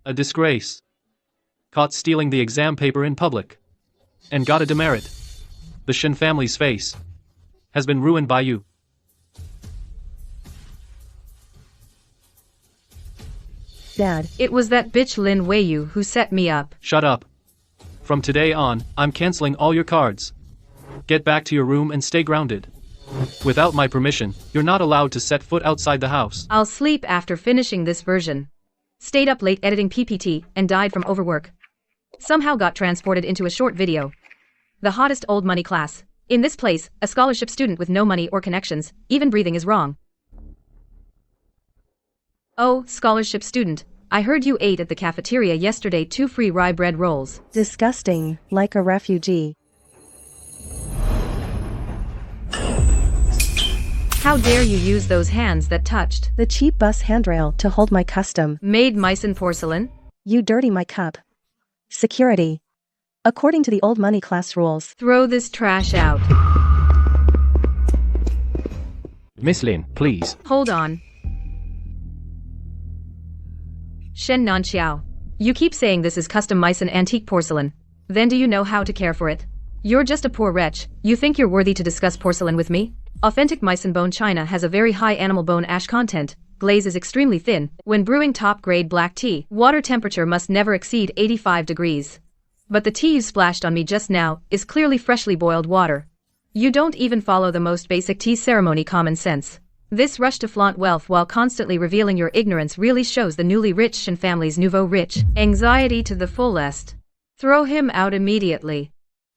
A disgrace. Caught stealing the exam paper in public. And got a demerit. The Shen family's face has been ruined by you. Dad, It was that bitch Lin Weiyu who set me up. Shut up. From today on, I'm canceling all your cards. Get back to your room and stay grounded. Without my permission, you're not allowed to set foot outside the house. I'll sleep after finishing this version. Stayed up late editing PPT and died from overwork. Somehow got transported into a short video. The hottest old money class. In this place, a scholarship student with no money or connections, even breathing is wrong. Oh, scholarship student, I heard you ate at the cafeteria yesterday 2 free rye bread rolls. disgusting, like a refugee. How dare you use those hands that touched? The cheap bus handrail to hold my custom. Made Meissen porcelain? You dirty my cup. Security. According to the old money class rules. Throw this trash out. Miss Lin, please. Hold on. Shen Nanxiao. You keep saying this is custom Meissen antique porcelain. Then do you know how to care for it? You're just a poor wretch. You think you're worthy to discuss porcelain with me? Authentic Meissen bone china has a very high animal bone ash content. Glaze is extremely thin. When brewing top-grade black tea, water temperature must never exceed 85 degrees. But the tea you splashed on me just now is clearly freshly boiled water. You don't even follow the most basic tea ceremony common sense. This rush to flaunt wealth while constantly revealing your ignorance really shows the newly rich Shen family's nouveau rich. Anxiety to the fullest. Throw him out immediately.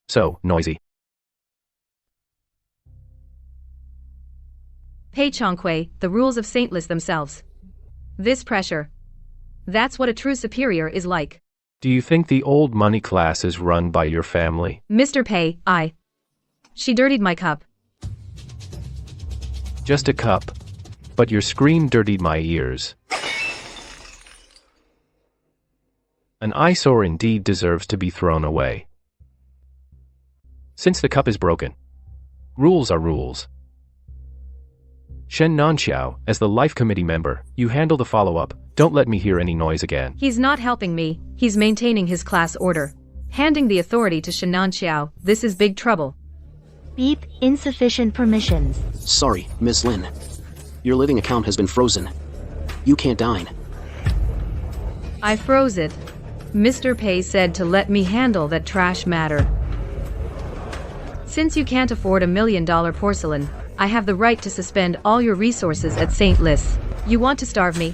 So noisy. Pei Chongquei, the rules of saintless themselves. This pressure. That's what a true superior is like. Do you think the old money class is run by your family? Mr. Pei, She dirtied my cup. Just a cup. But your scream dirtied my ears. An eyesore indeed deserves to be thrown away. Since the cup is broken. Rules are rules. Shen Nanxiao, as the Life Committee member, you handle the follow-up. Don't let me hear any noise again. He's not helping me, he's maintaining his class order. Handing the authority to Shen Nanxiao, this is big trouble. Beep, insufficient permissions. Sorry, Miss Lin. Your living account has been frozen. You can't dine. I froze it. Mr. Pei said to let me handle that trash matter. Since you can't afford $1 million porcelain, I have the right to suspend all your resources at St. Lis. You want to starve me?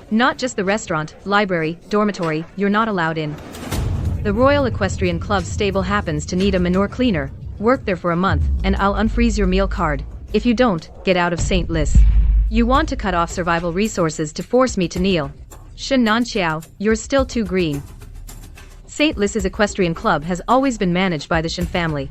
Not just the restaurant, library, dormitory, you're not allowed in. The Royal Equestrian Club's stable happens to need a manure cleaner. Work there for a month, and I'll unfreeze your meal card. If you don't, get out of St. Lis. You want to cut off survival resources to force me to kneel. Shen Nanxiao, you're still too green. St. Lis's Equestrian Club has always been managed by the Shen family.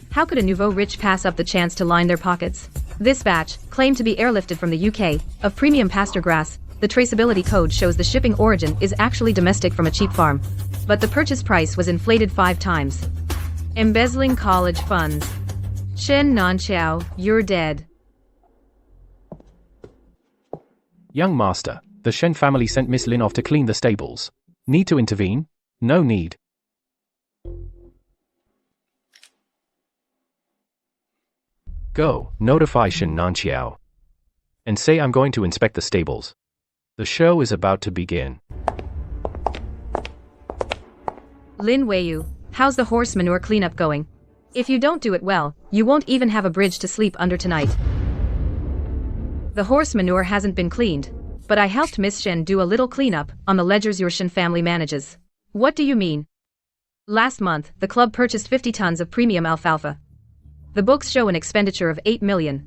How could a nouveau rich pass up the chance to line their pockets? This batch, claimed to be airlifted from the UK, of premium pasture grass, the traceability code shows the shipping origin is actually domestic from a cheap farm. But the purchase price was inflated 5 times. Embezzling college funds. Shen Nanxiao, you're dead. Young master, the Shen family sent Miss Lin off to clean the stables. Need to intervene? No need. Go, notify Shen Nanxiao. And say I'm going to inspect the stables. The show is about to begin. Lin Weiyu, how's the horse manure cleanup going? If you don't do it well, you won't even have a bridge to sleep under tonight. The horse manure hasn't been cleaned, but I helped Miss Shen do a little cleanup on the ledgers your Shen family manages. What do you mean? Last month, the club purchased 50 tons of premium alfalfa. The books show an expenditure of 8 million.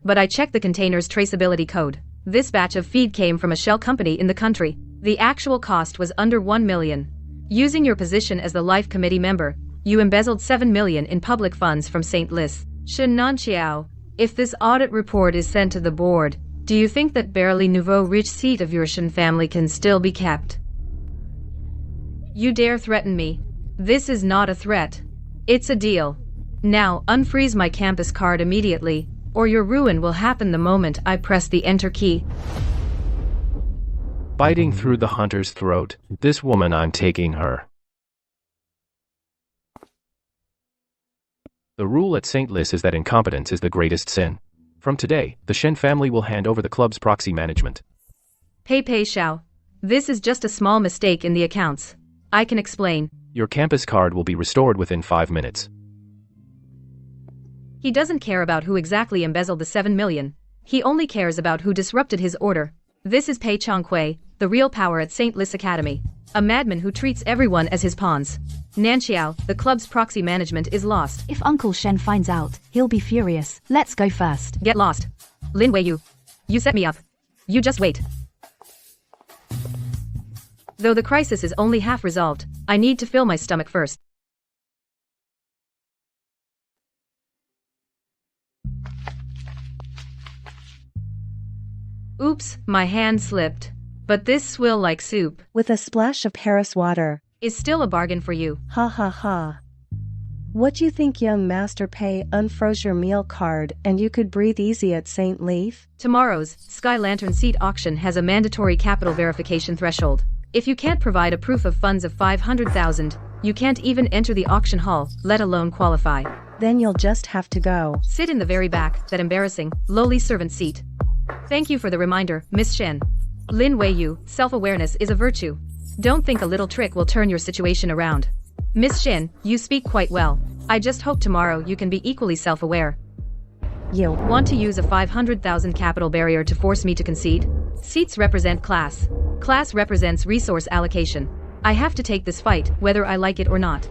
But I checked the container's traceability code. This batch of feed came from a shell company in the country. The actual cost was under 1 million. Using your position as the Life Committee member, you embezzled 7 million in public funds from St. Lis. Shen Nanxiao, if this audit report is sent to the board, do you think that barely nouveau rich seat of your Shen family can still be kept? You dare threaten me? This is not a threat. It's a deal. Now, unfreeze my campus card immediately, or your ruin will happen the moment I press the enter key. biting through the hunter's throat. This woman, I'm taking her. The rule at St. Lis is that incompetence is the greatest sin. From today, the Shen family will hand over the club's proxy management. Pei Xiao. This is just a small mistake in the accounts. I can explain. Your campus card will be restored within 5 minutes. He doesn't care about who exactly embezzled the 7 million. He only cares about who disrupted his order. This is Pei Chonghui, the real power at St. Lis Academy. A madman who treats everyone as his pawns. Nanxiao, the club's proxy management is lost. If Uncle Shen finds out, he'll be furious. Let's go first. Get lost. Lin Weiyu. You set me up. You just wait. Though the crisis is only half resolved, I need to fill my stomach first. Oops, my hand slipped. But this swill like soup, With a splash of Paris water. is still a bargain for you. Ha ha ha. What do you think, young Master Pei? Unfroze your meal card and you could breathe easy at St. Leaf? Tomorrow's Sky Lantern seat auction has a mandatory capital verification threshold. If you can't provide a proof of funds of 500,000, you can't even enter the auction hall, let alone qualify. Then you'll just have to go. Sit in the very back, that embarrassing, lowly servant seat. Thank you for the reminder, Miss Shen. Lin Weiyu, self-awareness is a virtue. Don't think a little trick will turn your situation around. Miss Shen, you speak quite well. I just hope tomorrow you can be equally self-aware. You. Want to use a 500,000 capital barrier to force me to concede? Seats represent class. Class represents resource allocation. I have to take this fight, whether I like it or not.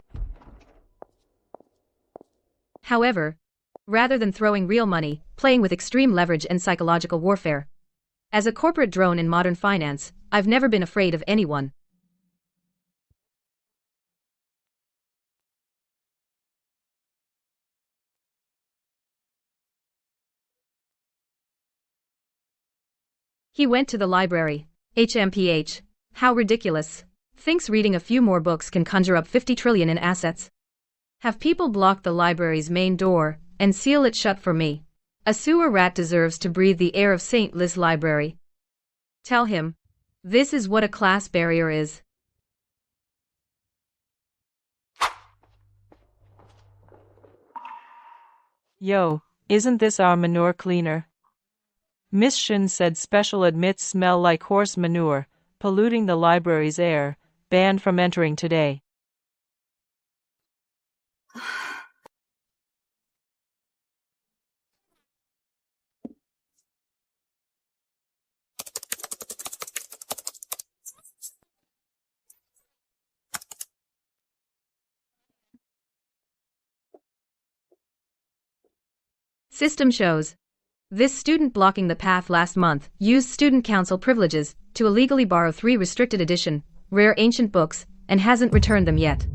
However, rather than throwing real money, playing with extreme leverage and psychological warfare. As a corporate drone in modern finance, I've never been afraid of anyone. He went to the library. HMPH. How ridiculous. Thinks reading a few more books can conjure up 50 trillion in assets. Have people block the library's main door and seal it shut for me. A sewer rat deserves to breathe the air of St. Lis Library. Tell him. This is what a class barrier is. Yo, isn't this our manure cleaner? Miss Shin said special admits smell like horse manure, polluting the library's air, banned from entering today. System shows. This student blocking the path last month used student council privileges to illegally borrow 3 restricted edition, rare ancient books, and hasn't returned them yet.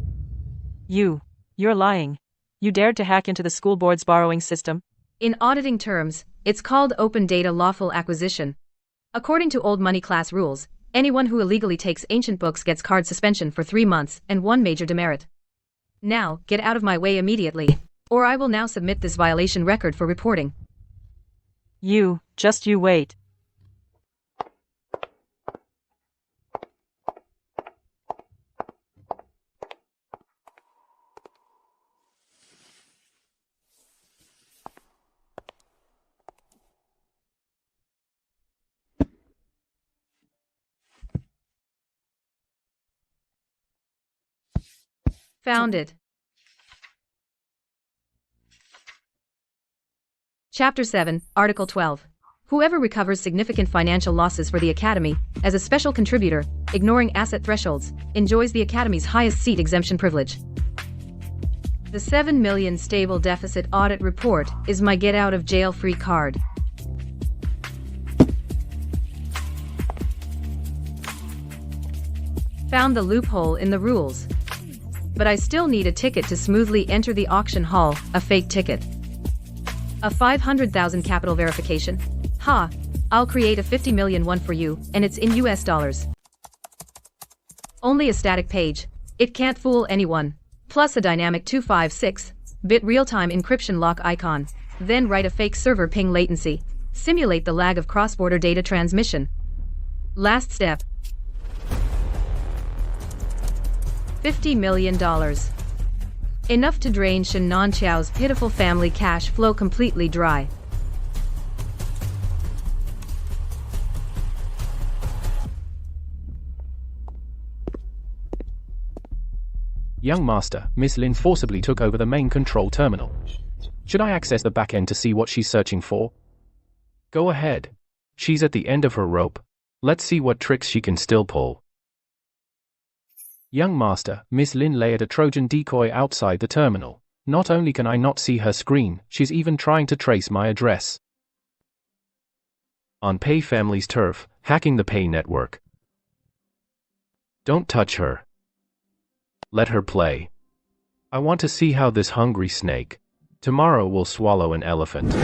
You're lying. You dared to hack into the school board's borrowing system? In auditing terms, it's called open data lawful acquisition. According to old money class rules, anyone who illegally takes ancient books gets card suspension for 3 months and 1 major demerit. Now, get out of my way immediately, or I will now submit this violation record for reporting. You wait. Found it. Chapter 7, Article 12. Whoever recovers significant financial losses for the Academy, as a special contributor, ignoring asset thresholds, enjoys the Academy's highest seat exemption privilege. The 7 million stable deficit audit report is my get-out-of-jail-free card. Found the loophole in the rules. But I still need a ticket to smoothly enter the auction hall, a fake ticket. A 500,000 capital verification? Ha! I'll create a 50 million one for you, and it's in US dollars. Only a static page. It can't fool anyone. Plus a dynamic 256-bit real-time encryption lock icon. Then write a fake server ping latency. Simulate the lag of cross-border data transmission. Last step. $50 million. Enough to drain Shen Nanqiao's pitiful family cash flow completely dry. Young Master, Miss Lin forcibly took over the main control terminal. Should I access the back end to see what she's searching for? Go ahead. She's at the end of her rope. Let's see what tricks she can still pull. Young Master, Miss Lin lay at a Trojan decoy outside the terminal. Not only can I not see her screen, she's even trying to trace my address. On Pei Family's turf, hacking the Pei network. Don't touch her. Let her play. I want to see how this hungry snake tomorrow will swallow an elephant.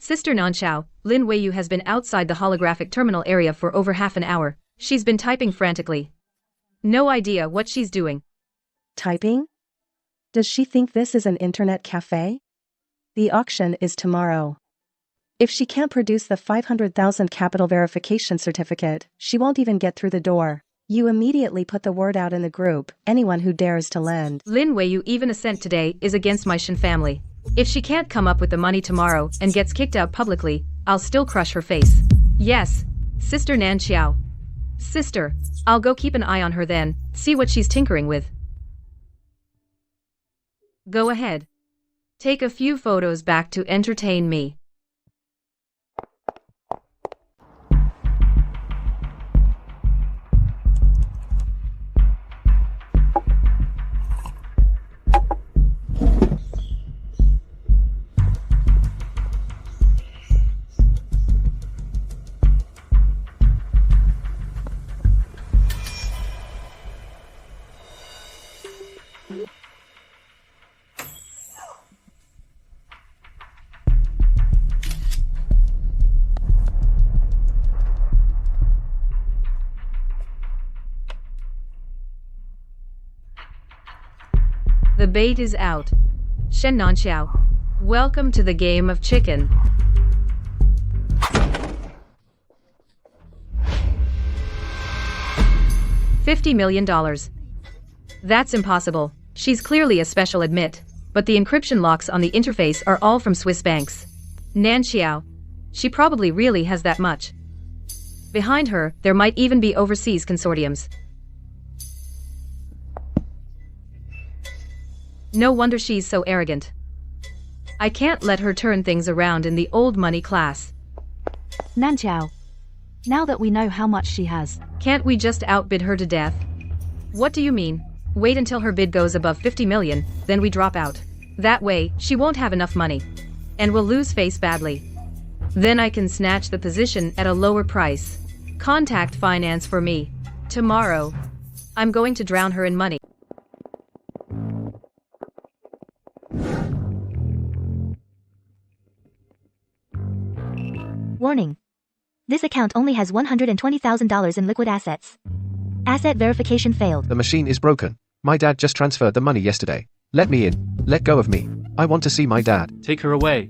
Sister Nanqiao, Lin Weiyu has been outside the holographic terminal area for over half an hour. She's been typing frantically. No idea what she's doing. Typing? Does she think this is an internet cafe? The auction is tomorrow. If she can't produce the 500,000 capital verification certificate, she won't even get through the door. You immediately put the word out in the group, anyone who dares to lend. Lin Weiyu even a cent today is against my Shen family. If she can't come up with the money tomorrow and gets kicked out publicly, I'll still crush her face. Yes, Sister Nanqiao. Sister, I'll go keep an eye on her then, see what she's tinkering with. Go ahead. Take a few photos back to entertain me. The bait is out. Shen Nanqiao, welcome to the game of chicken. $50 million. That's impossible. She's clearly a special admit, but the encryption locks on the interface are all from Swiss banks. Nanqiao, she probably really has that much. Behind her, there might even be overseas consortiums. No wonder she's so arrogant. I can't let her turn things around in the old money class. Nanqiao. Now that we know how much she has. Can't we just outbid her to death? What do you mean? Wait until her bid goes above 50 million, then we drop out. That way, she won't have enough money. And will lose face badly. Then I can snatch the position at a lower price. Contact finance for me. Tomorrow. I'm going to drown her in money. Warning. This account only has $120,000 in liquid assets. Asset verification failed. The machine is broken. My dad just transferred the money yesterday. Let me in. Let go of me. I want to see my dad. Take her away.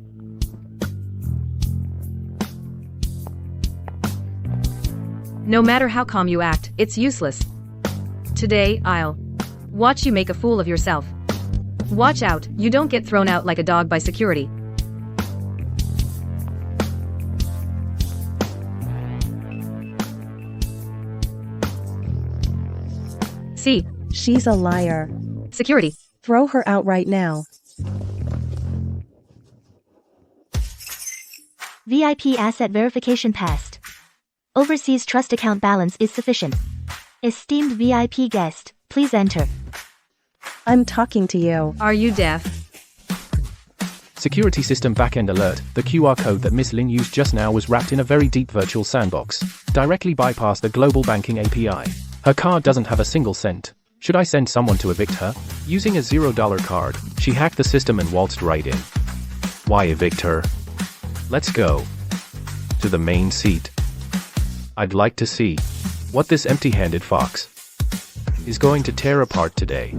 No matter how calm you act, it's useless. Today, I'll watch you make a fool of yourself. Watch out, you don't get thrown out like a dog by security. See? She's a liar. Security. Throw her out right now. VIP asset verification passed. Overseas trust account balance is sufficient. Esteemed VIP guest, please enter. I'm talking to you. Are you deaf? Security system backend alert. The QR code that Miss Lin used just now was wrapped in a very deep virtual sandbox. Directly bypassed the global banking API. Her card doesn't have a single cent. Should I send someone to evict her? Using a $0 card, she hacked the system and waltzed right in. Why evict her? Let's go to the main seat. I'd like to see what this empty-handed fox is going to tear apart today.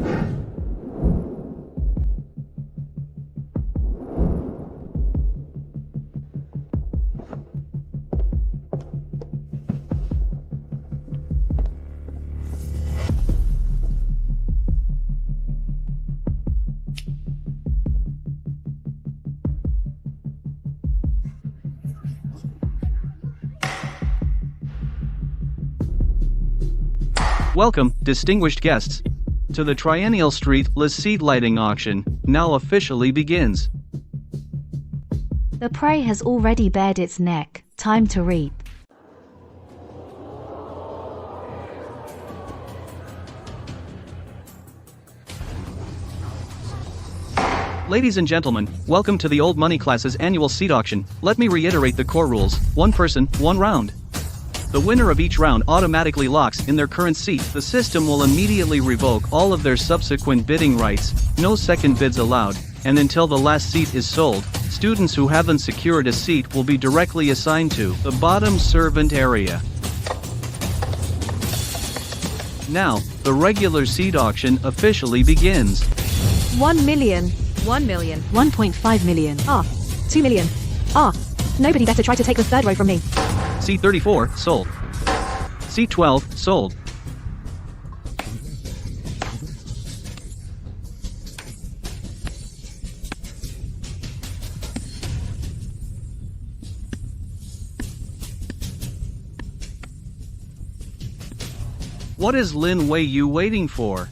Welcome, distinguished guests, to the Triennial Street Les Seed Lighting Auction, now officially begins. The prey has already bared its neck. Time to reap. Ladies and gentlemen, welcome to the Old Money Class's annual seed auction. Let me reiterate the core rules: one person, one round. The winner of each round automatically locks in their current seat. The system will immediately revoke all of their subsequent bidding rights, no second bids allowed, and until the last seat is sold, students who haven't secured a seat will be directly assigned to the bottom servant area. Now, the regular seed auction officially begins. 1 million. 1 million. 1.5 million. 2 million. Nobody better try to take the third row from me. Seat 34, sold. Seat 12, sold. What is Lin Wei Yu waiting for?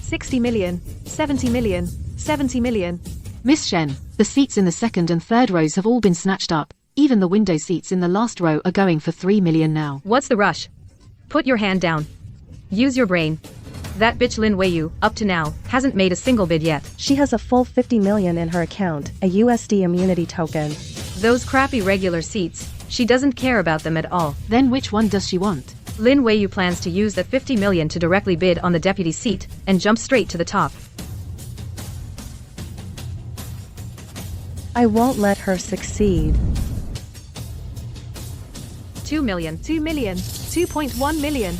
60 million. 70 million. 70 million. Miss Shen, the seats in the second and third rows have all been snatched up. Even the window seats in the last row are going for 3 million now. What's the rush? Put your hand down. Use your brain. That bitch Lin Wei Yu, up to now, hasn't made a single bid yet. She has a full 50 million in her account, a USD immunity token. Those crappy regular seats, she doesn't care about them at all. Then which one does she want? Lin Wei Yu plans to use that 50 million to directly bid on the deputy seat, and jump straight to the top. I won't let her succeed. 2 million. 2 million. 2.1 million.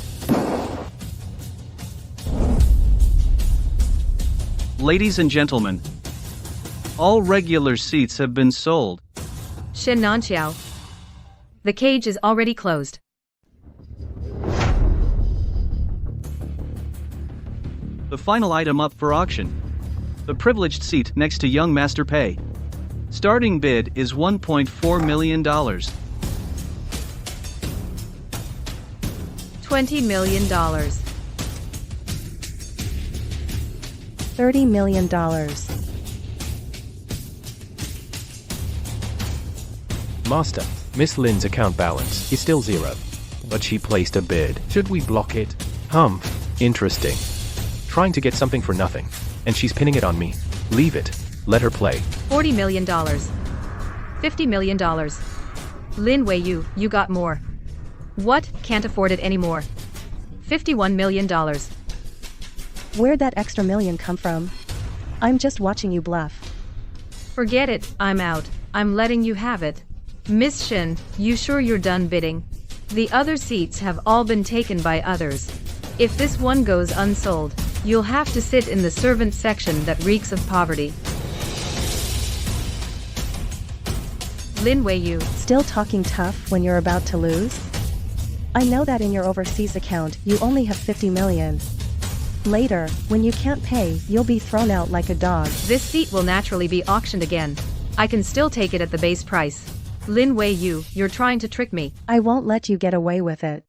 Ladies and gentlemen, all regular seats have been sold. Shen Nanxiao. The cage is already closed. The final item up for auction. The privileged seat next to young Master Pei. Starting bid is $1.4 million. $20 million. $30 million. Master, Miss Lin's account balance is still 0. But she placed a bid. Should we block it? Interesting. Trying to get something for nothing. And she's pinning it on me. Leave it. Let her play. $40 million. $50 million. Lin Wei Yu, you got more. What? Can't afford it anymore. $51 million. Where'd that extra million come from? I'm just watching you bluff. Forget it, I'm out. I'm letting you have it. Miss Shen, you sure you're done bidding? The other seats have all been taken by others. If this one goes unsold, you'll have to sit in the servant section that reeks of poverty. Lin Wei Yu. Still talking tough when you're about to lose? I know that in your overseas account, you only have 50 million. Later, when you can't pay, you'll be thrown out like a dog. This seat will naturally be auctioned again. I can still take it at the base price. Lin Wei Yu, you're trying to trick me. I won't let you get away with it.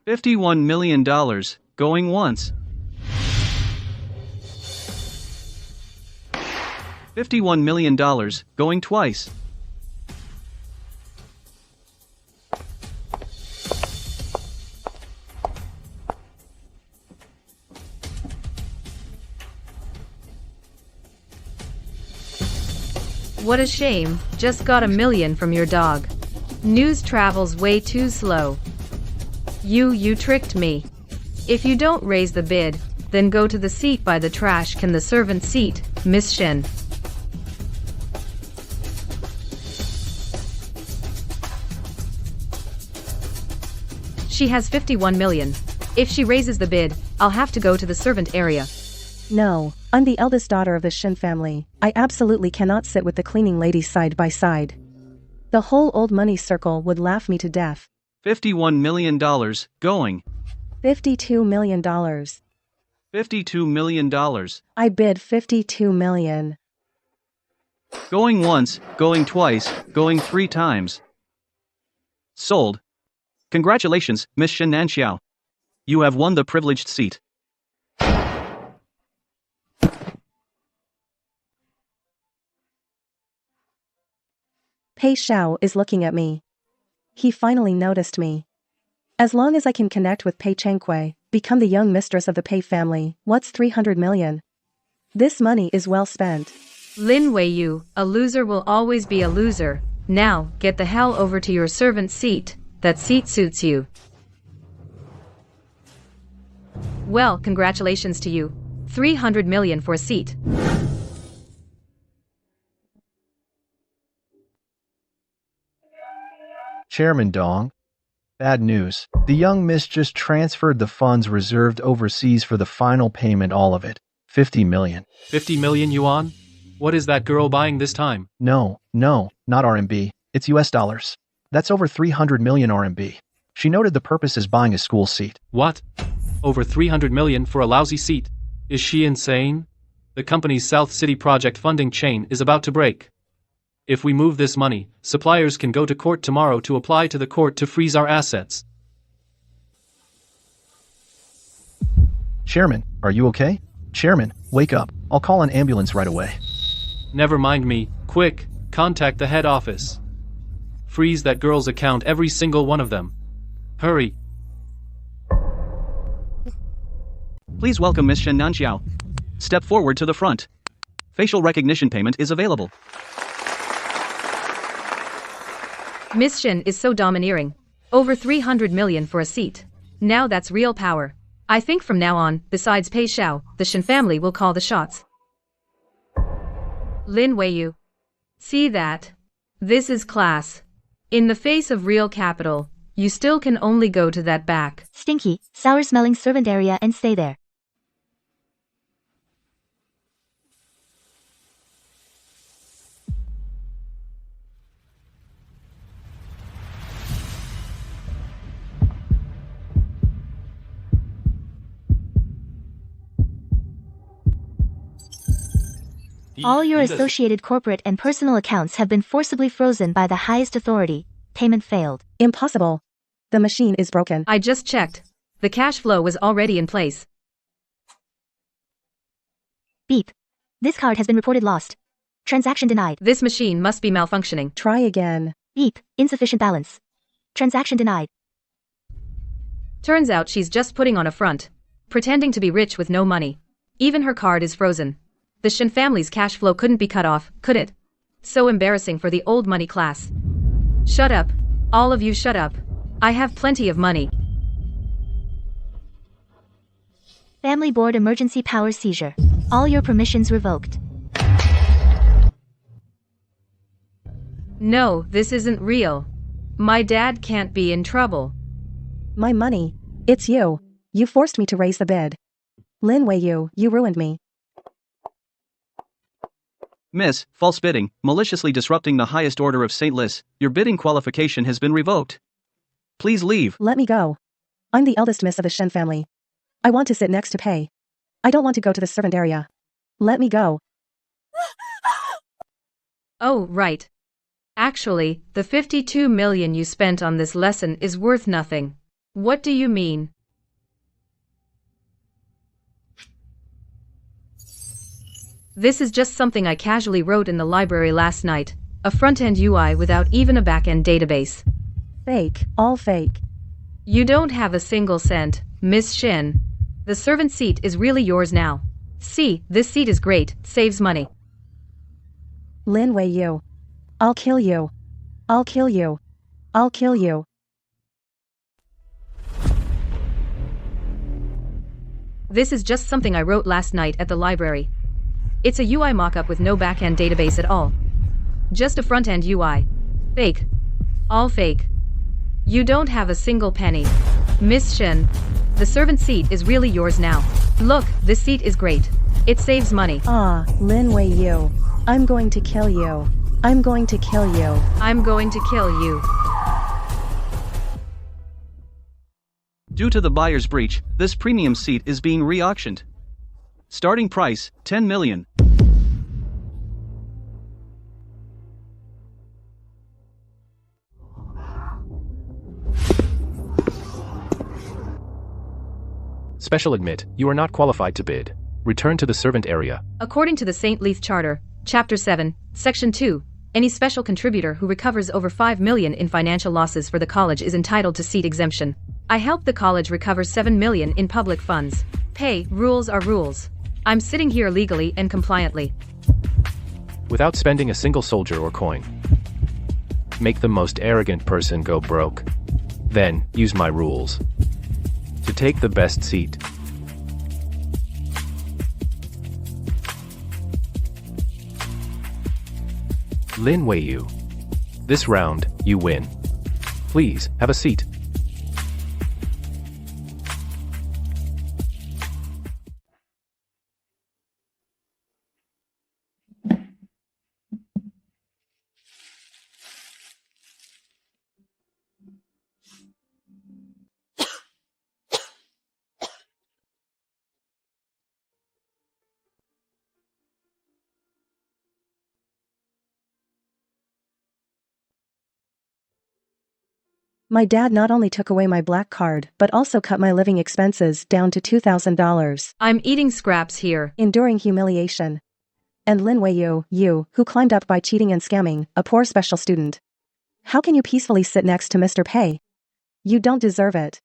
$51 million, going once. $51 million, going twice. What a shame, just got $1 million from your dog. News travels way too slow. You tricked me. If you don't raise the bid, then go to the seat by the trash can, the servant seat, Miss Shen. She has 51 million. If she raises the bid, I'll have to go to the servant area. No, I'm the eldest daughter of the Shen family. I absolutely cannot sit with the cleaning ladies side by side. The whole old money circle would laugh me to death. $51 million, going. $52 million. $52 million. I bid 52 million. Going once, going twice, going 3 times. Sold. Congratulations, Miss Shen Nanxiao. You have won the privileged seat. Pei Xiao is looking at me. He finally noticed me. As long as I can connect with Pei Changkui, become the young mistress of the Pei family, what's 300 million? This money is well spent. Lin Weiyu, a loser will always be a loser. Now, get the hell over to your servant seat. That seat suits you. Well, congratulations to you. 300 million for a seat. Chairman Dong. Bad news. The young miss just transferred the funds reserved overseas for the final payment, all of it. 50 million. 50 million yuan? What is that girl buying this time? No, not RMB. It's US dollars. That's over 300 million RMB. She noted the purpose is buying a school seat. What? Over 300 million for a lousy seat? Is she insane? The company's South City project funding chain is about to break. If we move this money, suppliers can go to court tomorrow to apply to the court to freeze our assets. Chairman, are you okay? Chairman, wake up. I'll call an ambulance right away. Never mind me. Quick, contact the head office. Freeze that girl's account, every single one of them. Hurry. Please welcome Miss Shen Nanxiao. Step forward to the front. Facial recognition payment is available. Miss Shen is so domineering. Over 300 million for a seat. Now that's real power. I think from now on, besides Pei Xiao, the Shen family will call the shots. Lin Weiyu. See that? This is class. In the face of real capital, you still can only go to that back. Stinky, sour-smelling servant area and stay there. All your associated corporate and personal accounts have been forcibly frozen by the highest authority. Payment failed. Impossible. The machine is broken. I just checked. The cash flow was already in place. Beep. This card has been reported lost. Transaction denied. This machine must be malfunctioning. Try again. Beep. Insufficient balance. Transaction denied. Turns out she's just putting on a front. Pretending to be rich with no money. Even her card is frozen. The Shen family's cash flow couldn't be cut off, could it? So embarrassing for the old money class. Shut up. All of you shut up. I have plenty of money. Family Board emergency power seizure. All your permissions revoked. No, this isn't real. My dad can't be in trouble. My money. It's you. You forced me to raise the bid. Lin Weiyu, you ruined me. Miss, false bidding, maliciously disrupting the highest order of St. Lis, your bidding qualification has been revoked. Please leave. Let me go. I'm the eldest miss of the Shen family. I want to sit next to Pei. I don't want to go to the servant area. Let me go. Oh, right. Actually, the 52 million you spent on this lesson is worth nothing. What do you mean? This is just something I casually wrote in the library last night. A front-end UI without even a back-end database. Fake. All fake. You don't have a single cent, Miss Shen. The servant seat is really yours now. See, this seat is great, saves money. Lin Weiyu. I'll kill you. I'll kill you. I'll kill you. This is just something I wrote last night at the library. It's a UI mockup with no back-end database at all. Just a front-end UI. Fake. All fake. You don't have a single penny. Miss Shen, the servant seat is really yours now. Look, this seat is great. It saves money. Ah, Lin Weiyu. I'm going to kill you. I'm going to kill you. I'm going to kill you. Due to the buyer's breach, this premium seat is being re-auctioned. Starting price, 10 million. Special admit, you are not qualified to bid. Return to the servant area. According to the St. Leith Charter, Chapter 7, Section 2, any special contributor who recovers over $5 million in financial losses for the college is entitled to seat exemption. I helped the college recover $7 million in public funds. Pay, rules are rules. I'm sitting here legally and compliantly. Without spending a single soldier or coin. Make the most arrogant person go broke. Then, use my rules. To take the best seat. Lin Weiyu. This round, you win. Please, have a seat. My dad not only took away my black card, but also cut my living expenses down to $2,000. I'm eating scraps here. Enduring humiliation. And Lin Weiyu, you, who climbed up by cheating and scamming, a poor special student. How can you peacefully sit next to Mr. Pei? You don't deserve it.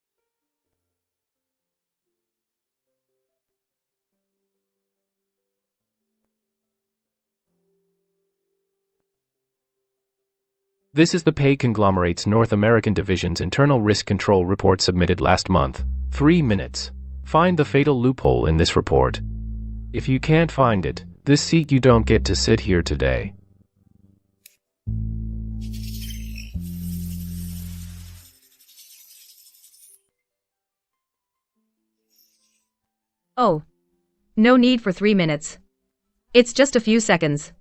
This is the Pei Conglomerate's North American Division's internal risk control report submitted last month. 3 minutes. Find the fatal loophole in this report. If you can't find it, this seat you don't get to sit here today. Oh. No need for 3 minutes. It's just a few seconds.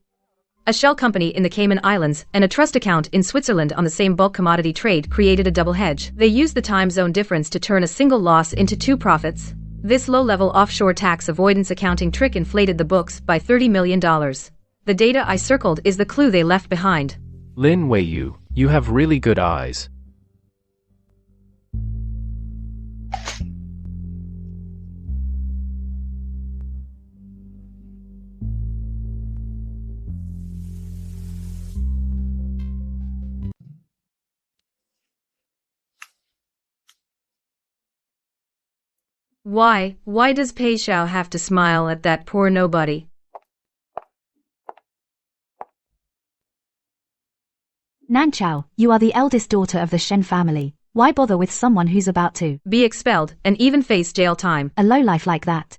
A shell company in the Cayman Islands and a trust account in Switzerland on the same bulk commodity trade created a double hedge. They used the time zone difference to turn a single loss into 2 profits. This low-level offshore tax avoidance accounting trick inflated the books by $30 million. The data I circled is the clue they left behind. Lin Weiyu, you have really good eyes. Why does Pei Xiao have to smile at that poor nobody? Nanchao, you are the eldest daughter of the Shen family. Why bother with someone who's about to be expelled and even face jail time? A lowlife like that.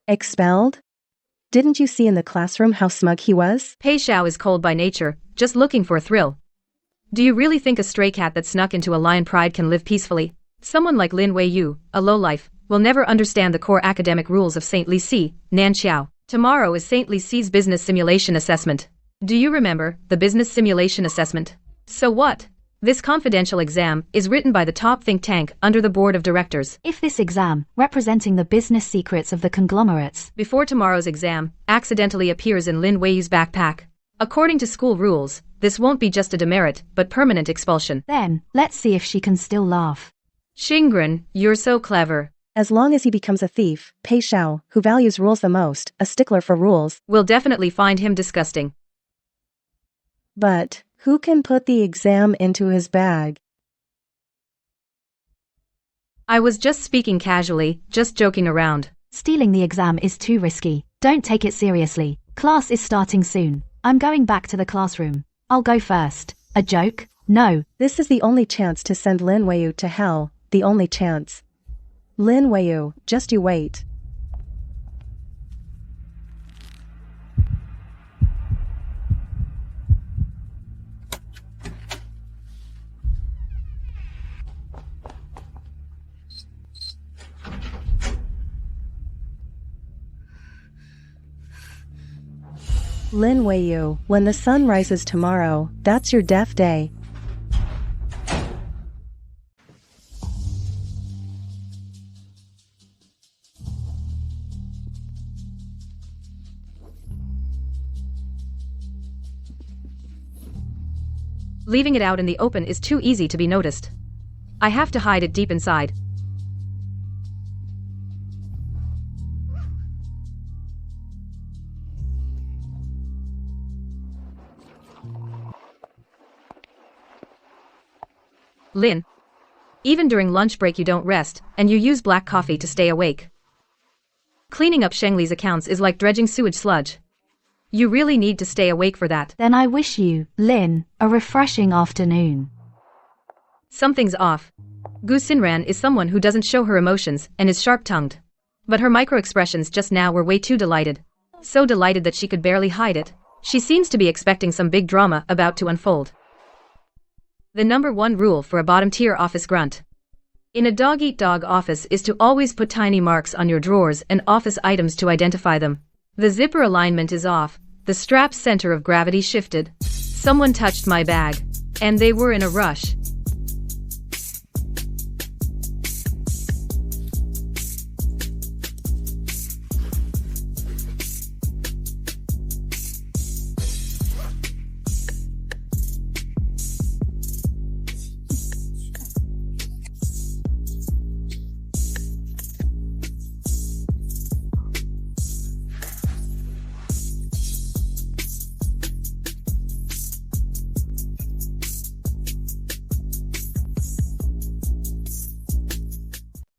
Expelled? Didn't you see in the classroom how smug he was? Pei Xiao is cold by nature, just looking for a thrill. Do you really think a stray cat that snuck into a lion pride can live peacefully? Someone like Lin Weiyu, a lowlife, will never understand the core academic rules of St. Lici, Nanxiao. Tomorrow is St. Lici's business simulation assessment. Do you remember the business simulation assessment? So what? This confidential exam is written by the top think tank under the board of directors. If this exam, representing the business secrets of the conglomerates, before tomorrow's exam, accidentally appears in Lin Weiyu's backpack, according to school rules, this won't be just a demerit, but permanent expulsion. Then, let's see if she can still laugh. Xingren, you're so clever. As long as he becomes a thief, Pei Xiao, who values rules the most, a stickler for rules, will definitely find him disgusting. But, who can put the exam into his bag? I was just speaking casually, just joking around. Stealing the exam is too risky. Don't take it seriously. Class is starting soon. I'm going back to the classroom. I'll go first. A joke? No. This is the only chance to send Lin Weiyu to hell. The only chance. Lin Weiyu, just you wait. Lin Weiyu, when the sun rises tomorrow, that's your death day. Leaving it out in the open is too easy to be noticed. I have to hide it deep inside. Lin. Even during lunch break you don't rest, and you use black coffee to stay awake. Cleaning up Shengli's accounts is like dredging sewage sludge. You really need to stay awake for that. Then I wish you, Lin, a refreshing afternoon. Something's off. Gu Xinran is someone who doesn't show her emotions and is sharp-tongued. But her micro-expressions just now were way too delighted. So delighted that she could barely hide it. She seems to be expecting some big drama about to unfold. The number one rule for a bottom-tier office grunt in a dog-eat-dog office is to always put tiny marks on your drawers and office items to identify them. The zipper alignment is off, the strap's center of gravity shifted, someone touched my bag, and they were in a rush.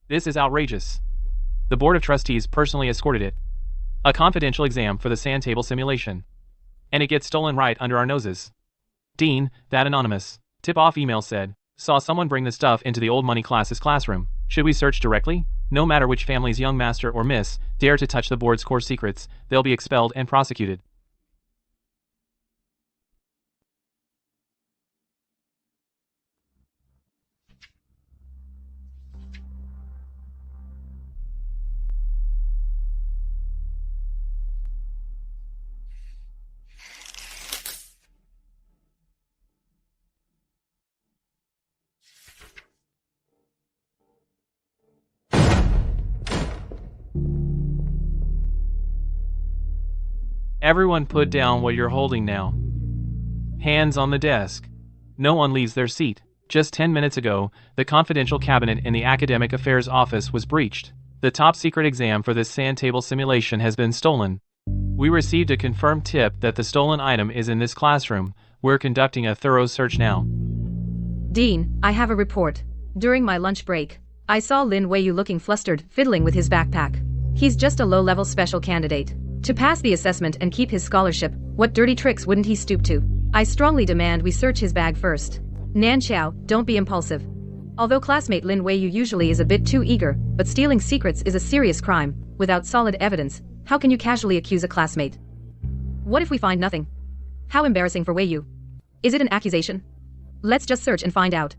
This is outrageous. The Board of Trustees personally escorted it. A confidential exam for the sand table simulation. And it gets stolen right under our noses. Dean, that anonymous tip-off email said, saw someone bring the stuff into the old money classes classroom. Should we search directly? No matter which family's young master or miss dare to touch the board's core secrets, they'll be expelled and prosecuted. Everyone put down what you're holding now. Hands on the desk. No one leaves their seat. Just 10 minutes ago, the confidential cabinet in the Academic Affairs Office was breached. The top secret exam for this sand table simulation has been stolen. We received a confirmed tip that the stolen item is in this classroom. We're conducting a thorough search now. Dean, I have a report. During my lunch break, I saw Lin Weiyu looking flustered, fiddling with his backpack. He's just a low-level special candidate. To pass the assessment and keep his scholarship, what dirty tricks wouldn't he stoop to? I strongly demand we search his bag first. Nan Xiao, don't be impulsive. Although classmate Lin Weiyu usually is a bit too eager, but stealing secrets is a serious crime. Without solid evidence, how can you casually accuse a classmate? What if we find nothing? How embarrassing for Weiyu. Is it an accusation? Let's just search and find out.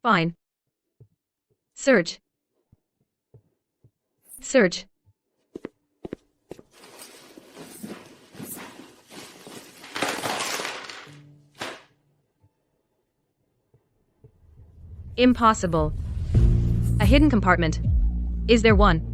Fine. Search. Search. Impossible. A hidden compartment. Is there one?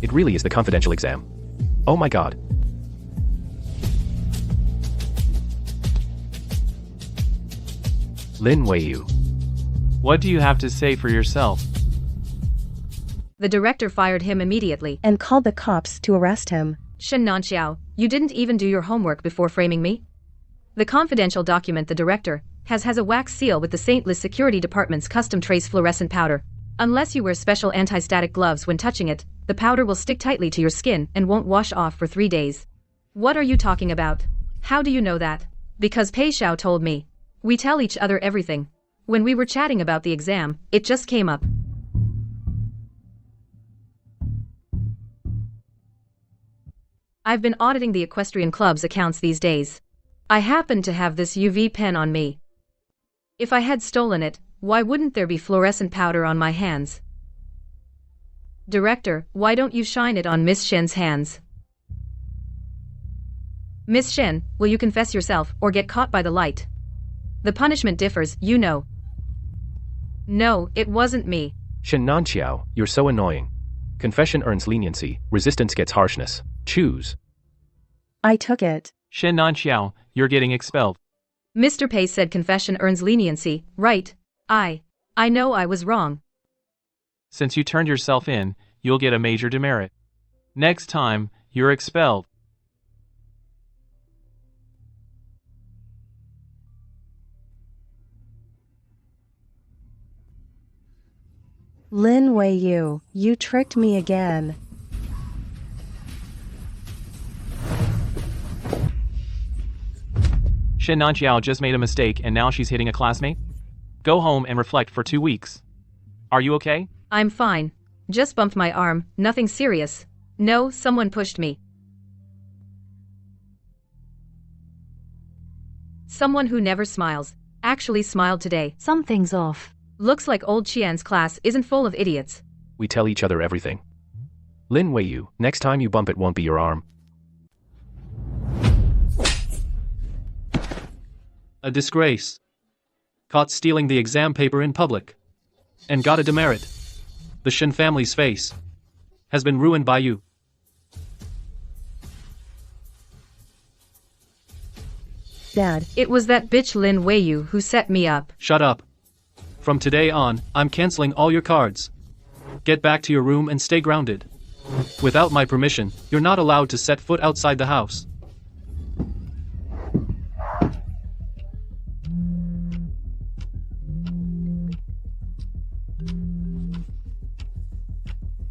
It really is the confidential exam. Oh my god. Lin Weiyu. What do you have to say for yourself? The director fired him immediately and called the cops to arrest him. Shen Nanxiao, you didn't even do your homework before framing me? The confidential document the director has a wax seal with the St. Louis Security Department's custom trace fluorescent powder. Unless you wear special anti-static gloves when touching it, the powder will stick tightly to your skin and won't wash off for 3 days. What are you talking about? How do you know that? Because Pei Xiao told me. We tell each other everything. When we were chatting about the exam, it just came up. I've been auditing the Equestrian Club's accounts these days. I happen to have this UV pen on me. If I had stolen it, why wouldn't there be fluorescent powder on my hands? Director, why don't you shine it on Miss Shen's hands? Miss Shen, will you confess yourself or get caught by the light? The punishment differs, you know. No, it wasn't me. Shen Nanxiao, you're so annoying. Confession earns leniency, resistance gets harshness. Choose. I took it. Shen Nanxiao, you're getting expelled. Mr. Pei said confession earns leniency, right? I know I was wrong. Since you turned yourself in, you'll get a major demerit. Next time, you're expelled. Lin Weiyu, you tricked me again. Shen Nanxiao just made a mistake and now she's hitting a classmate? Go home and reflect for 2 weeks. Are you okay? I'm fine. Just bumped my arm, nothing serious. No, someone pushed me. Someone who never smiles. Actually smiled today. Something's off. Looks like old Qian's class isn't full of idiots. We tell each other everything. Lin Weiyu, next time you bump it won't be your arm. A disgrace. Caught stealing the exam paper in public. And got a demerit. The Shen family's face has been ruined by you. Dad, It was that bitch Lin Weiyu who set me up. Shut up. From today on, I'm canceling all your cards. Get back to your room and stay grounded. Without my permission, you're not allowed to set foot outside the house.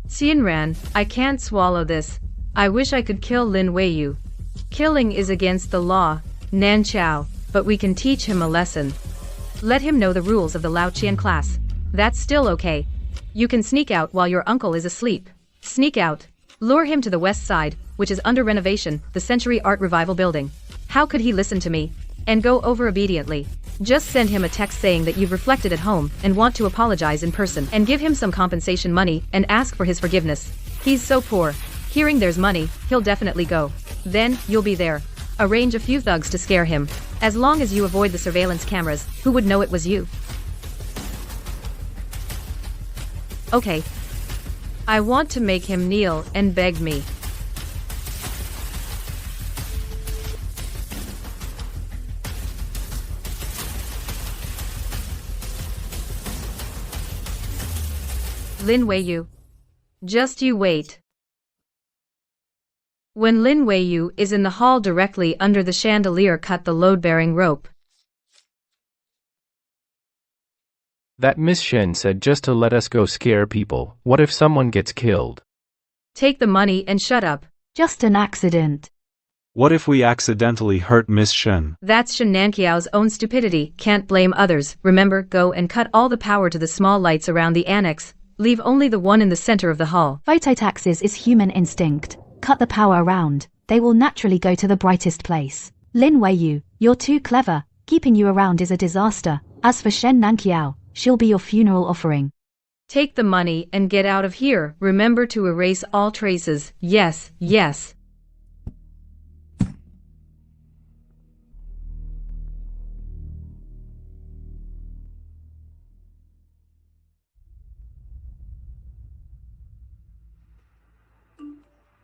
Xianran, I can't swallow this. I wish I could kill Lin Weiyu. Killing is against the law, Nan Chao, but we can teach him a lesson. Let him know the rules of the Lao Qian class. That's still okay. You can sneak out while your uncle is asleep. Sneak out. Lure him to the west side, which is under renovation, the Century Art Revival building. How could he listen to me? And go over obediently. Just send him a text saying that you've reflected at home and want to apologize in person, and give him some compensation money and ask for his forgiveness. He's so poor. Hearing there's money, he'll definitely go. Then, you'll be there. Arrange a few thugs to scare him. As long as you avoid the surveillance cameras, who would know it was you? Okay. I want to make him kneel and beg me. Lin Weiyu. Just you wait. When Lin Weiyu is in the hall directly under the chandelier, cut the load-bearing rope. That Miss Shen said just to let us go scare people. What if someone gets killed? Take the money and shut up. Just an accident. What if we accidentally hurt Miss Shen? That's Shen Nanqiao's own stupidity, can't blame others. Remember, go and cut all the power to the small lights around the annex. Leave only the one in the center of the hall. Phototaxis is human instinct. Cut the power around. They will naturally go to the brightest place. Lin Weiyu, you're too clever. Keeping you around is a disaster. As for Shen Nanqiao, she'll be your funeral offering. Take the money and get out of here. Remember to erase all traces. Yes, yes.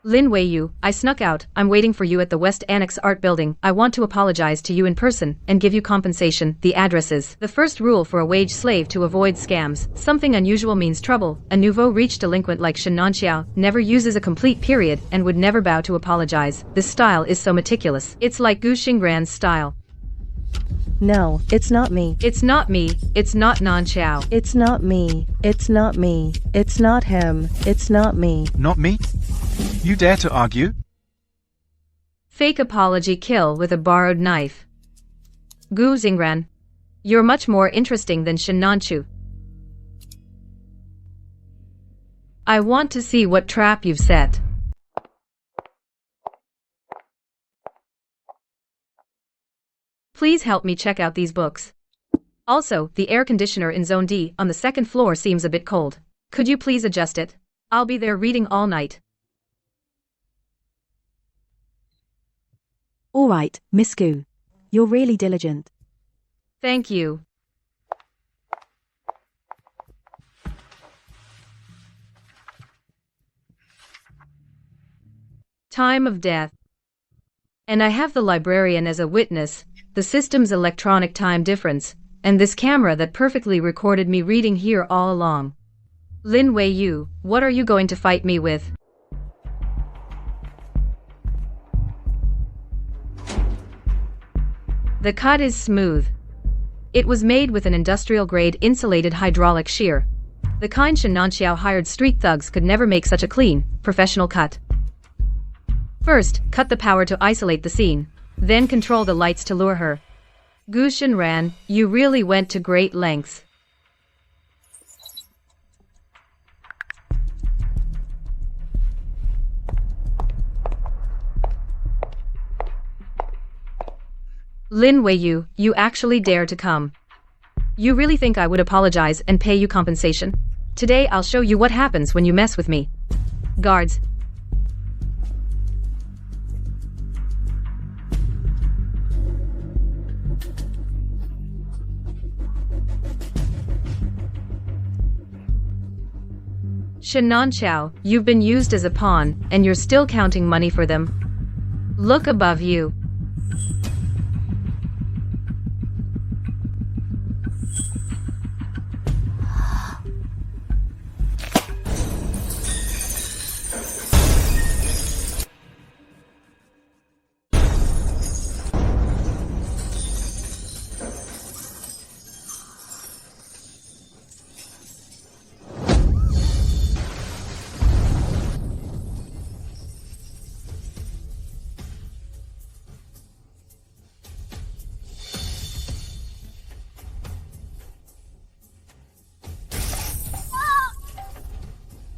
Lin Weiyu, I snuck out. I'm waiting for you at the West Annex Art Building. I want to apologize to you in person and give you compensation. The address is the first rule for a wage slave to avoid scams. Something unusual means trouble. A nouveau riche delinquent like Shen Nanqiao never uses a complete period and would never bow to apologize. This style is so meticulous. It's like Gu Xingran's style. no, it's not me. It's not me. It's not Nanqiao. It's not me. It's not me. It's not him. It's not me. Not me? You dare to argue? Fake apology, kill with a borrowed knife. Gu Xingran. You're much more interesting than Shen Nanqiao. I want to see what trap you've set. Please help me check out these books. Also, the air conditioner in Zone D on the second floor seems a bit cold. Could you please adjust it? I'll be there reading all night. All right, Miss Gu. You're really diligent. Thank you. Time of death. And I have the librarian as a witness, the system's electronic time difference, and this camera that perfectly recorded me reading here all along. Lin Wei-yu, what are you going to fight me with? The cut is smooth. It was made with an industrial-grade insulated hydraulic shear. The kind Shen Nanxiao hired street thugs could never make such a clean, professional cut. First, cut the power to isolate the scene. Then control the lights to lure her. Gu Shenran, you really went to great lengths. Lin Wei-yu, you actually dare to come. You really think I would apologize and pay you compensation? Today I'll show you what happens when you mess with me. Guards. Shen Nanxiao, you've been used as a pawn, and you're still counting money for them. Look above you.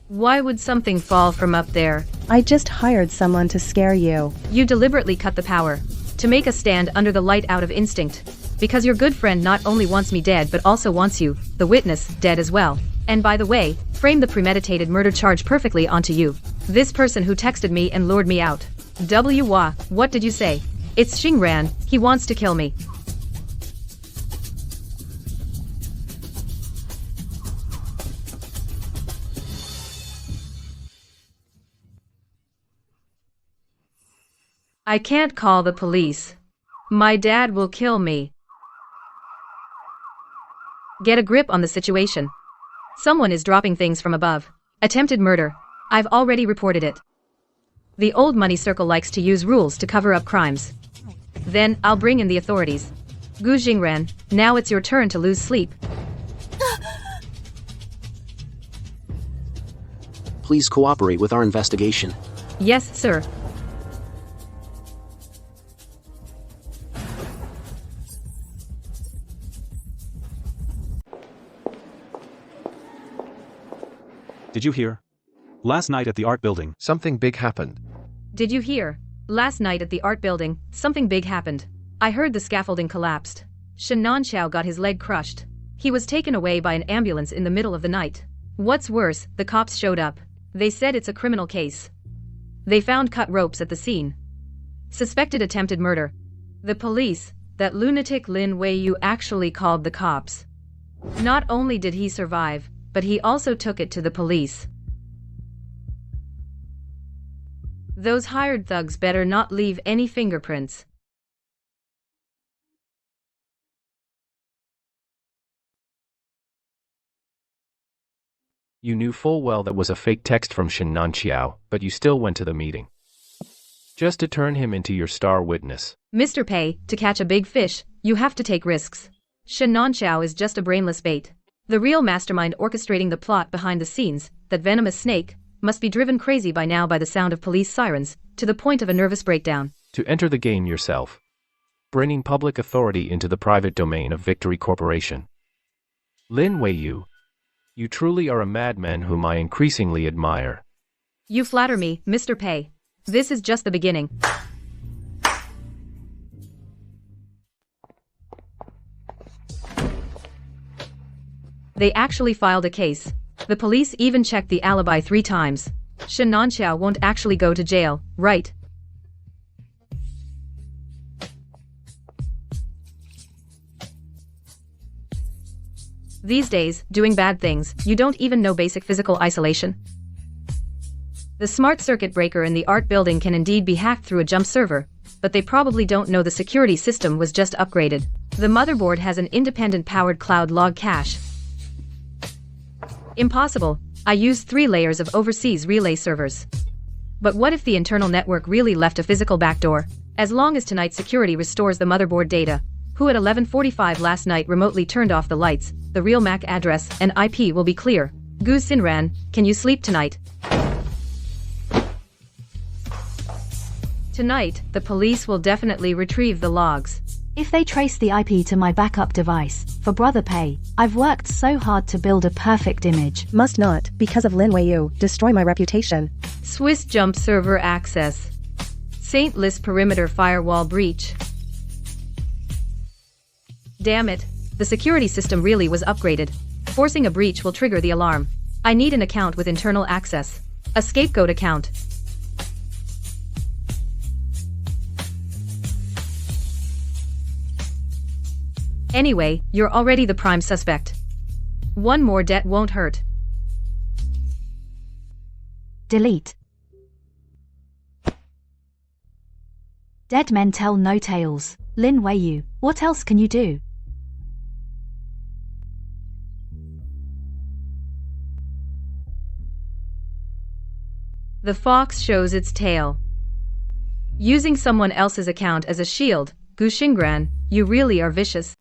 Why would something fall from up there? I just hired someone to scare you. You deliberately cut the power. To make us stand under the light out of instinct. Because your good friend not only wants me dead but also wants you, the witness, dead as well. And by the way, frame the premeditated murder charge perfectly onto you. This person who texted me and lured me out. Wah, what did you say? It's Xingran, he wants to kill me. I can't call the police. My dad will kill me. Get a grip on the situation. Someone is dropping things from above. Attempted murder. I've already reported it. The old money circle likes to use rules to cover up crimes. Then, I'll bring in the authorities. Gu Jingran, now it's your turn to lose sleep. Please cooperate with our investigation. Yes, sir. Did you hear? Last night at the art building, something big happened. Did you hear? Last night at the art building, something big happened. I heard the scaffolding collapsed. Shen Nanxiao got his leg crushed. He was taken away by an ambulance in the middle of the night. What's worse, the cops showed up. They said it's a criminal case. They found cut ropes at the scene. Suspected attempted murder. The police, that lunatic Lin Wei-yu actually called the cops. Not only did he survive, but he also took it to the police. Those hired thugs better not leave any fingerprints. You knew full well that was a fake text from Shen Nanxiao, but you still went to the meeting. Just to turn him into your star witness. Mr. Pei, to catch a big fish, you have to take risks. Shen Nanxiao is just a brainless bait. The real mastermind orchestrating the plot behind the scenes, that venomous snake, must be driven crazy by now by the sound of police sirens, to the point of a nervous breakdown. To enter the game yourself. Bringing public authority into the private domain of Victory Corporation. Lin Wei-yu, you truly are a madman whom I increasingly admire. You flatter me, Mr. Pei. This is just the beginning. They actually filed a case. The police even checked the alibi 3 times. Shen Nanxiao won't actually go to jail, right? These days, doing bad things, you don't even know basic physical isolation. The smart circuit breaker in the art building can indeed be hacked through a jump server, but they probably don't know the security system was just upgraded. The motherboard has an independent powered cloud log cache. Impossible. I used 3 layers of overseas relay servers. But what if the internal network really left a physical backdoor? As long as tonight's security restores the motherboard data, who at 11:45 last night remotely turned off the lights, the real MAC address and IP will be clear. Gu Sinran, can you sleep tonight? Tonight, the police will definitely retrieve the logs. If they trace the IP to my backup device, for brother pay, I've worked so hard to build a perfect image. Must not, because of Lin Weiyu, destroy my reputation. Swiss jump server access. St. Louis perimeter firewall breach. Damn it, the security system really was upgraded. Forcing a breach will trigger the alarm. I need an account with internal access. A scapegoat account. Anyway, you're already the prime suspect. One more debt won't hurt. Delete. Dead men tell no tales. Lin Weiyu, what else can you do? The fox shows its tail. Using someone else's account as a shield, Gu Xingran, you really are vicious.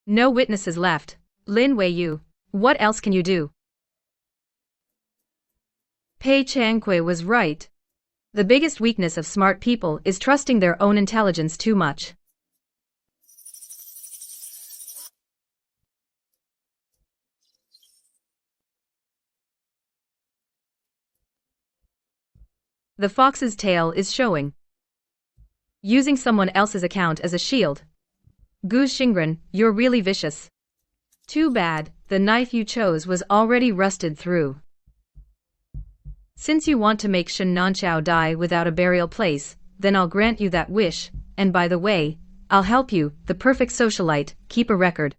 No witnesses left. Lin Weiyu, what else can you do? Pei Changque was right. The biggest weakness of smart people is trusting their own intelligence too much. The fox's tail is showing. Using someone else's account as a shield. Gu Xingran, you're really vicious. Too bad, the knife you chose was already rusted through. Since you want to make Shen Nanqiao die without a burial place, then I'll grant you that wish, and by the way, I'll help you, the perfect socialite, keep a record.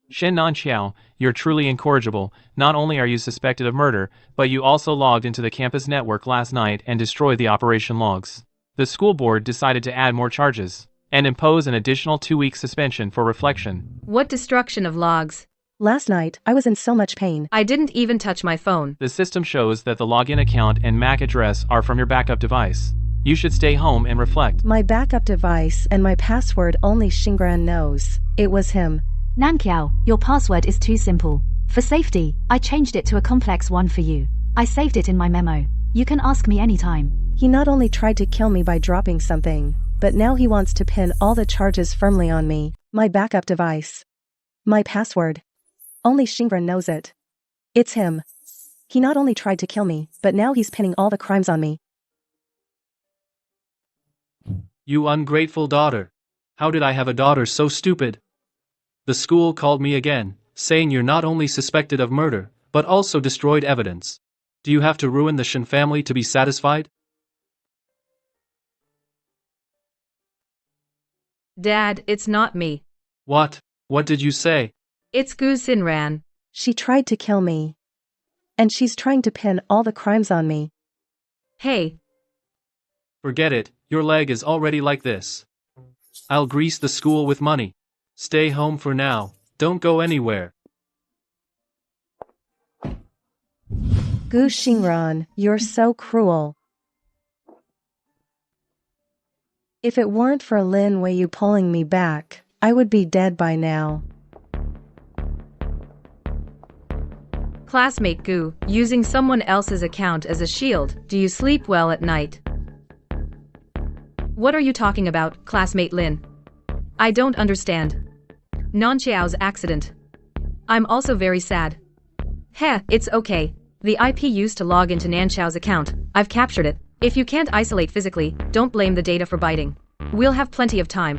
Shen Nanqiao, you're truly incorrigible. Not only are you suspected of murder, but you also logged into the campus network last night and destroyed the operation logs. The school board decided to add more charges and impose an additional 2-week suspension for reflection. What destruction of logs? Last night, I was in so much pain. I didn't even touch my phone. The system shows that the login account and MAC address are from your backup device. You should stay home and reflect. My backup device and my password only Xingran knows. It was him. Nanqiao, your password is too simple. For safety, I changed it to a complex one for you. I saved it in my memo. You can ask me anytime. He not only tried to kill me by dropping something, but now he wants to pin all the charges firmly on me. My backup device. My password. Only Xingran knows it. It's him. He not only tried to kill me, but now he's pinning all the crimes on me. You ungrateful daughter. How did I have a daughter so stupid? The school called me again, saying you're not only suspected of murder, but also destroyed evidence. Do you have to ruin the Shen family to be satisfied? Dad, it's not me. What? What did you say? It's Gu Xingran. She tried to kill me. And she's trying to pin all the crimes on me. Hey. Forget it, your leg is already like this. I'll grease the school with money. Stay home for now, don't go anywhere. Gu Xingran, you're so cruel. If it weren't for Lin Weiyu pulling me back, I would be dead by now. Classmate Gu, using someone else's account as a shield, do you sleep well at night? What are you talking about, classmate Lin? I don't understand. Nanqiao's accident. I'm also very sad. Heh, it's okay. The IP used to log into Nanqiao's account, I've captured it. If you can't isolate physically, don't blame the data for biting. We'll have plenty of time.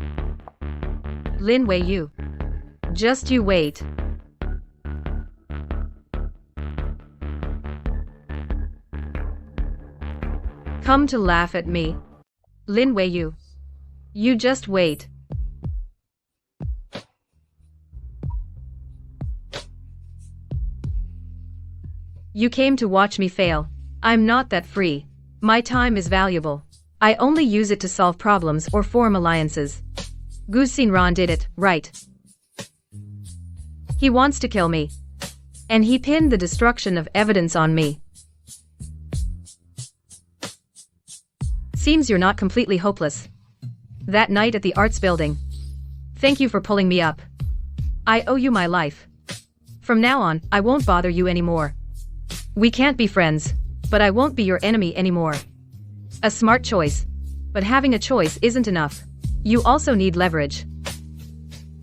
Lin Weiyu. Just you wait. Come to laugh at me. Lin Weiyu. You just wait. You came to watch me fail. I'm not that free. My time is valuable. I only use it to solve problems or form alliances. Gu Xinran did it, right? He wants to kill me. And he pinned the destruction of evidence on me. Seems you're not completely hopeless. That night at the arts building. Thank you for pulling me up. I owe you my life. From now on, I won't bother you anymore. We can't be friends, but I won't be your enemy anymore. A smart choice. But having a choice isn't enough. You also need leverage.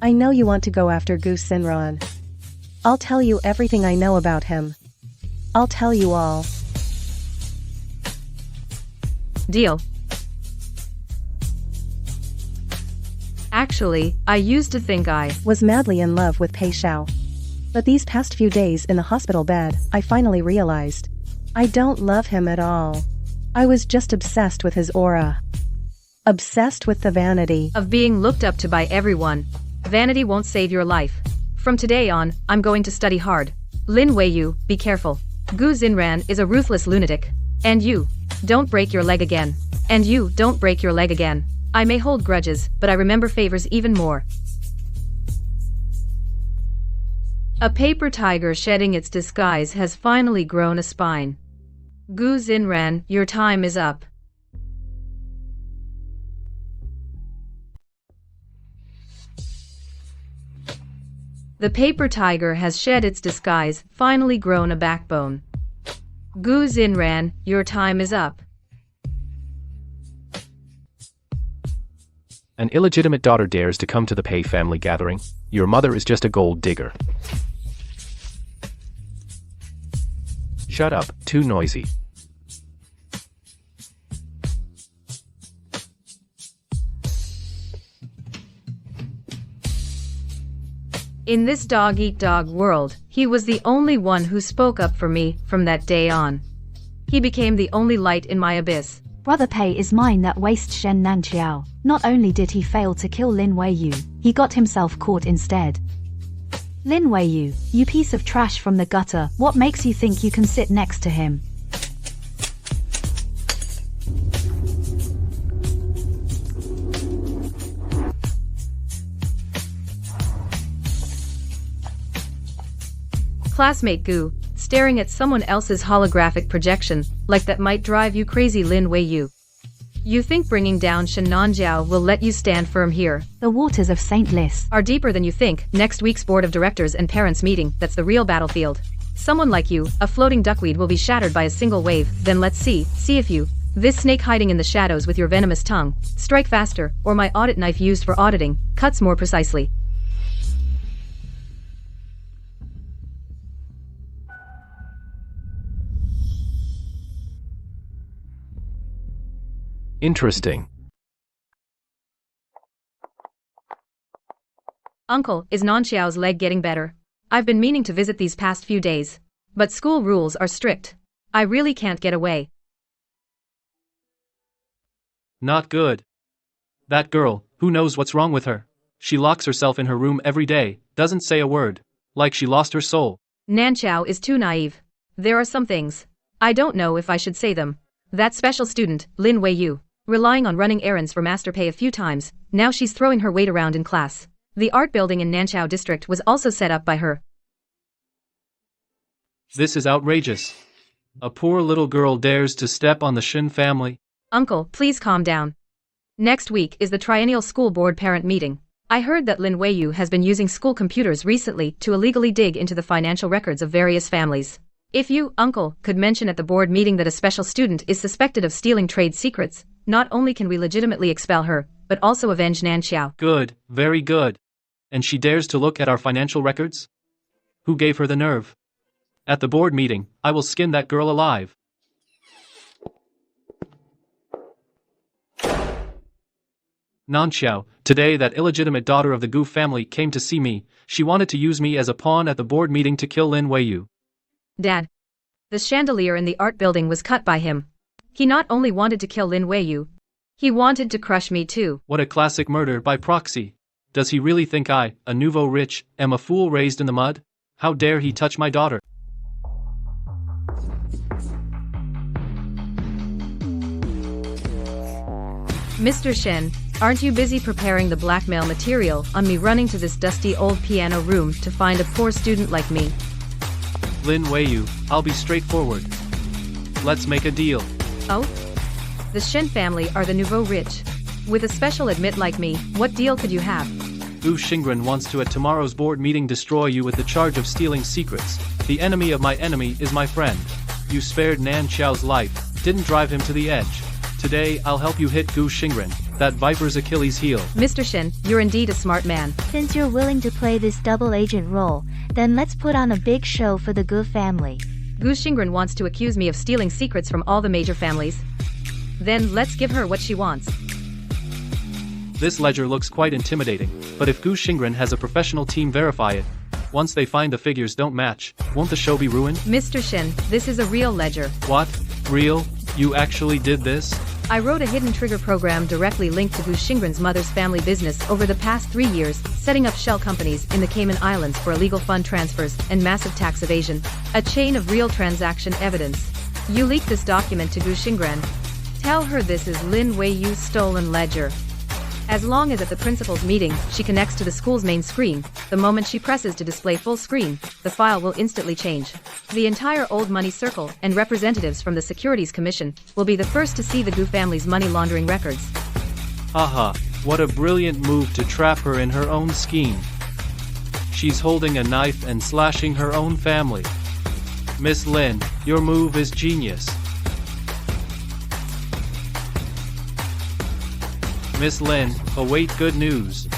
I know you want to go after Gu Xinran. I'll tell you everything I know about him. I'll tell you all. Deal. Actually, I used to think I was madly in love with Pei Xiao. But these past few days in the hospital bed, I finally realized I don't love him at all. I was just obsessed with his aura. Obsessed with the vanity of being looked up to by everyone. Vanity won't save your life. From today on, I'm going to study hard. Lin Weiyu, be careful. Gu Xinran is a ruthless lunatic. And you, don't break your leg again. And you, don't break your leg again. I may hold grudges, but I remember favors even more. A paper tiger shedding its disguise has finally grown a spine. Gu Xinran, your time is up. The paper tiger has shed its disguise, finally grown a backbone. Gu Xinran, your time is up. An illegitimate daughter dares to come to the Pei family gathering. Your mother is just a gold digger. Shut up, too noisy. In this dog-eat-dog world, he was the only one who spoke up for me from that day on. He became the only light in my abyss. Brother Pei is mine that waste Shen Nanqiao. Not only did he fail to kill Lin Weiyu, he got himself caught instead. Lin Weiyu, you piece of trash from the gutter, what makes you think you can sit next to him? Classmate Gu, staring at someone else's holographic projection, like that might drive you crazy. Lin Weiyu. You think bringing down Shen Nanjiao will let you stand firm here? The waters of St. Lis are deeper than you think. Next week's board of directors and parents meeting, that's the real battlefield. Someone like you, a floating duckweed, will be shattered by a single wave. Then let's see if you, this snake hiding in the shadows with your venomous tongue, strike faster, or my audit knife used for auditing, cuts more precisely. Interesting. Uncle, is Nanxiao's leg getting better? I've been meaning to visit these past few days. But school rules are strict. I really can't get away. Not good. That girl, who knows what's wrong with her? She locks herself in her room every day, doesn't say a word. Like she lost her soul. Nanxiao is too naive. There are some things. I don't know if I should say them. That special student, Lin Weiyu, relying on running errands for Master Pei a few times, now she's throwing her weight around in class. The art building in Nanxiao district was also set up by her. This is outrageous. A poor little girl dares to step on the Shin family. Uncle, please calm down. Next week is the triennial school board parent meeting. I heard that Lin Weiyu has been using school computers recently to illegally dig into the financial records of various families. If you, Uncle, could mention at the board meeting that a special student is suspected of stealing trade secrets, not only can we legitimately expel her, but also avenge Nanxiao. Good, very good. And she dares to look at our financial records? Who gave her the nerve? At the board meeting, I will skin that girl alive. Nanxiao, today that illegitimate daughter of the Gu family came to see me. She wanted to use me as a pawn at the board meeting to kill Lin Weiyu. Dad. The chandelier in the art building was cut by him. He not only wanted to kill Lin Weiyu, he wanted to crush me too. What a classic murder by proxy. Does he really think I, a nouveau rich, am a fool raised in the mud? How dare he touch my daughter? Mr. Shen, aren't you busy preparing the blackmail material on me running to this dusty old piano room to find a poor student like me? Lin Weiyu, I'll be straightforward. Let's make a deal. Oh? The Shen family are the nouveau rich. With a special admit like me, what deal could you have? Gu Xingren wants to at tomorrow's board meeting destroy you with the charge of stealing secrets. The enemy of my enemy is my friend. You spared Nan Xiao's life, didn't drive him to the edge. Today, I'll help you hit Gu Xingren, that viper's Achilles heel. Mr. Shen, you're indeed a smart man. Since you're willing to play this double agent role, then let's put on a big show for the Gu family. Gu Xingren wants to accuse me of stealing secrets from all the major families. Then let's give her what she wants. This ledger looks quite intimidating, but if Gu Xingren has a professional team verify it, once they find the figures don't match, won't the show be ruined? Mr. Shen, this is a real ledger. What? Real? You actually did this? I wrote a hidden trigger program directly linked to Gu Xingren's mother's family business over the past 3 years, setting up shell companies in the Cayman Islands for illegal fund transfers and massive tax evasion. A chain of real transaction evidence. You leaked this document to Gu Xingren. Tell her this is Lin Weiyu's stolen ledger. As long as at the principal's meeting, she connects to the school's main screen, the moment she presses to display full screen, the file will instantly change. The entire old money circle and representatives from the Securities Commission will be the first to see the Gu family's money laundering records. Haha, what a brilliant move to trap her in her own scheme. She's holding a knife and slashing her own family. Miss Lin, your move is genius. Miss Lin, await good news.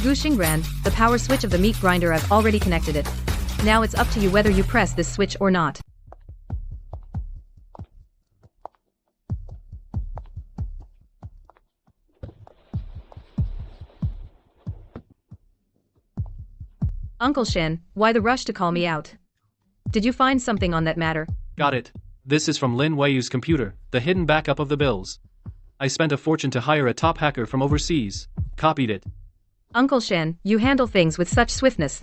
Gu Xingren, the power switch of the meat grinder, I've already connected it. Now it's up to you whether you press this switch or not. Uncle Shen, why the rush to call me out? Did you find something on that matter? Got it. This is from Lin Weiyu's computer, the hidden backup of the bills. I spent a fortune to hire a top hacker from overseas. Copied it. Uncle Shen, you handle things with such swiftness.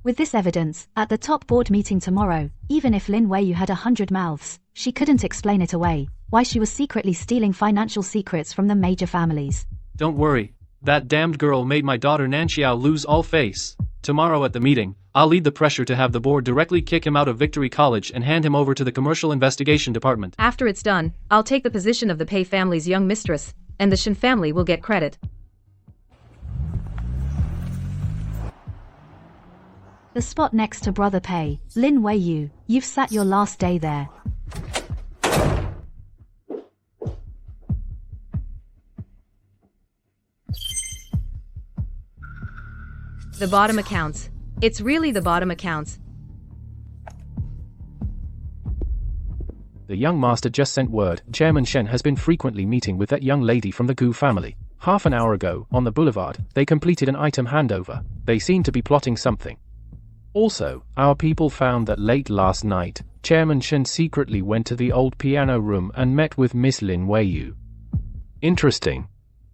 With this evidence, at the top board meeting tomorrow, even if Lin Weiyu had 100 mouths, she couldn't explain it away, why she was secretly stealing financial secrets from the major families. Don't worry. That damned girl made my daughter Nanxiao lose all face. Tomorrow at the meeting, I'll lead the pressure to have the board directly kick him out of Victory College and hand him over to the Commercial Investigation Department. After it's done, I'll take the position of the Pei family's young mistress, and the Shen family will get credit. The spot next to Brother Pei, Lin Weiyu, you've sat your last day there. The bottom accounts. It's really the bottom accounts. The young master just sent word, Chairman Shen has been frequently meeting with that young lady from the Gu family. Half an hour ago, on the boulevard, they completed an item handover. They seem to be plotting something. Also, our people found that late last night, Chairman Shen secretly went to the old piano room and met with Miss Lin Weiyu. Interesting.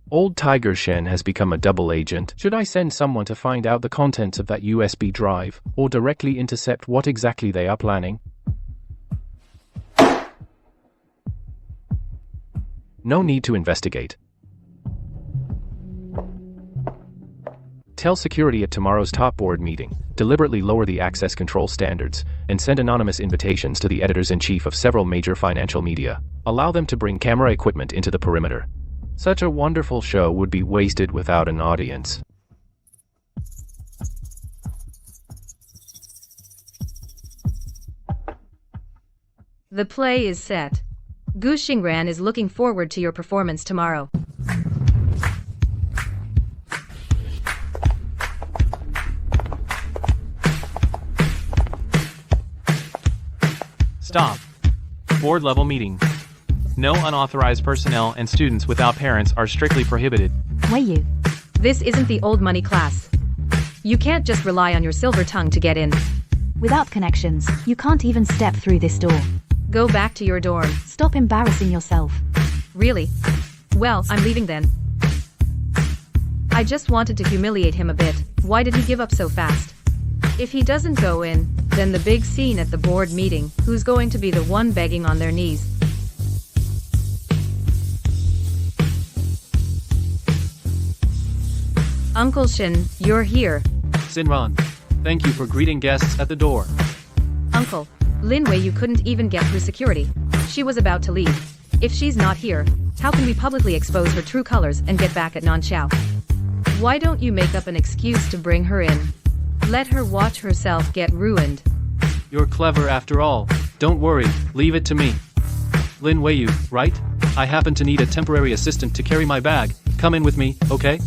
Old Tiger Shen has become a double agent. Should I send someone to find out the contents of that USB drive, or directly intercept what exactly they are planning? No need to investigate. Tell security at tomorrow's top board meeting, deliberately lower the access control standards, and send anonymous invitations to the editors-in-chief of several major financial media. Allow them to bring camera equipment into the perimeter. Such a wonderful show would be wasted without an audience. The play is set. Gu Xingren is looking forward to your performance tomorrow. Stop. Board level meeting. No unauthorized personnel and students without parents are strictly prohibited. Weiyu. This isn't the old money class. You can't just rely on your silver tongue to get in. Without connections, you can't even step through this door. Go back to your dorm. Stop embarrassing yourself. Really? Well, I'm leaving then. I just wanted to humiliate him a bit. Why did he give up so fast? If he doesn't go in, then the big scene at the board meeting, who's going to be the one begging on their knees? Uncle Shin, you're here. Sinran, thank you for greeting guests at the door. Uncle, Lin Weiyu couldn't even get through security. She was about to leave. If she's not here, how can we publicly expose her true colors and get back at Nan Chao? Why don't you make up an excuse to bring her in? Let her watch herself get ruined. You're clever after all. Don't worry, leave it to me. Lin Weiyu, right? I happen to need a temporary assistant to carry my bag. Come in with me, okay?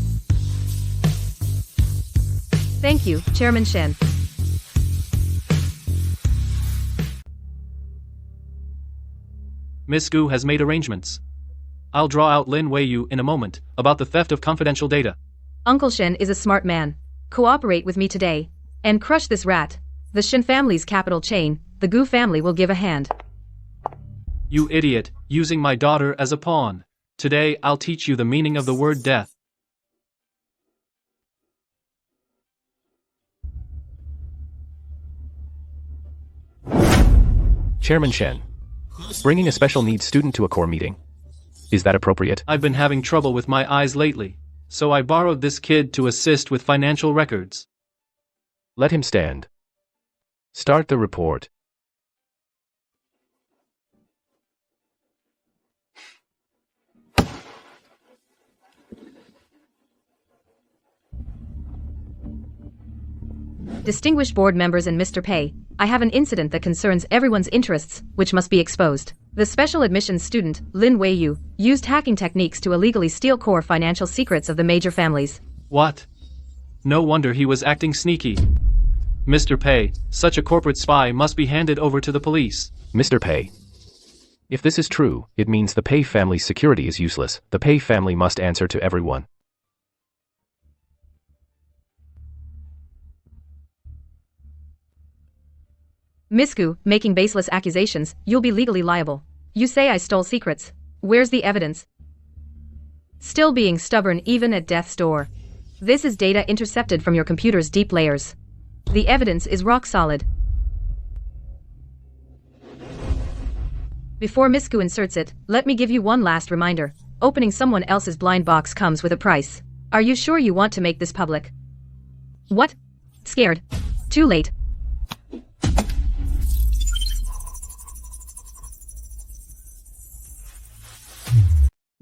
Thank you, Chairman Shen. Miss Gu has made arrangements. I'll draw out Lin Weiyu in a moment about the theft of confidential data. Uncle Shen is a smart man. Cooperate with me today and crush this rat. The Shen family's capital chain, the Gu family will give a hand. You idiot, using my daughter as a pawn. Today I'll teach you the meaning of the word death. Chairman Shen. Bringing a special needs student to a core meeting. Is that appropriate? I've been having trouble with my eyes lately, so I borrowed this kid to assist with financial records. Let him stand. Start the report. Distinguished board members and Mr. Pei, I have an incident that concerns everyone's interests, which must be exposed. The special admissions student, Lin Weiyu, used hacking techniques to illegally steal core financial secrets of the major families. What? No wonder he was acting sneaky. Mr. Pei, such a corporate spy must be handed over to the police. Mr. Pei. If this is true, it means the Pei family's security is useless. The Pei family must answer to everyone. Miss Gu, making baseless accusations, you'll be legally liable. You say I stole secrets. Where's the evidence? Still being stubborn even at death's door. This is data intercepted from your computer's deep layers. The evidence is rock solid. Before Miss Gu inserts it, let me give you one last reminder. Opening someone else's blind box comes with a price. Are you sure you want to make this public? What? Scared? Too late.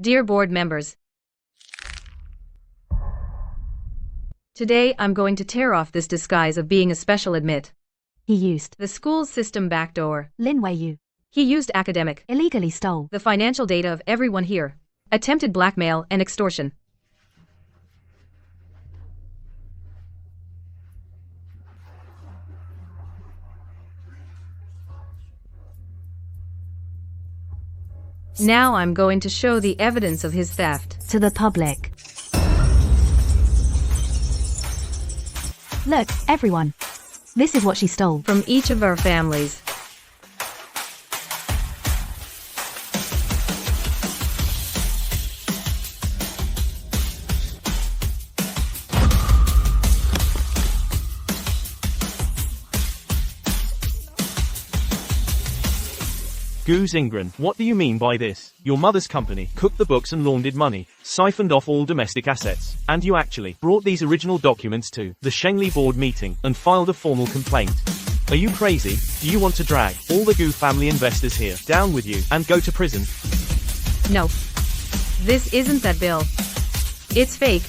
Dear board members, today I'm going to tear off this disguise of being a special admit. He used The school system backdoor. Lin Weiyu. He used academic. Illegally stole The financial data of everyone here. Attempted blackmail and extortion. Now I'm going to show the evidence of his theft to the public. Look, everyone. This is what she stole from each of our families. Gu Zingren, what do you mean by this? Your mother's company cooked the books and laundered money, siphoned off all domestic assets, and you actually brought these original documents to the Shengli board meeting and filed a formal complaint. Are you crazy? Do you want to drag all the Gu family investors here down with you and go to prison? No. This isn't that bill. It's fake.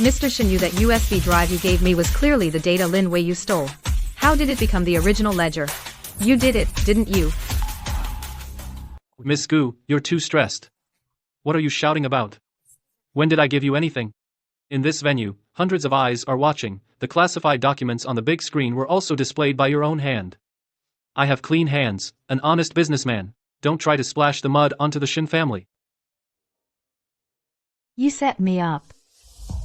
Mr. Shinyu, that USB drive you gave me was clearly the data Lin Weiyu stole. How did it become the original ledger? You did it, didn't you? Miss Gu, you're too stressed. What are you shouting about? When did I give you anything? In this venue, hundreds of eyes are watching. The classified documents on the big screen were also displayed by your own hand. I have clean hands, an honest businessman. Don't try to splash the mud onto the Shin family. You set me up.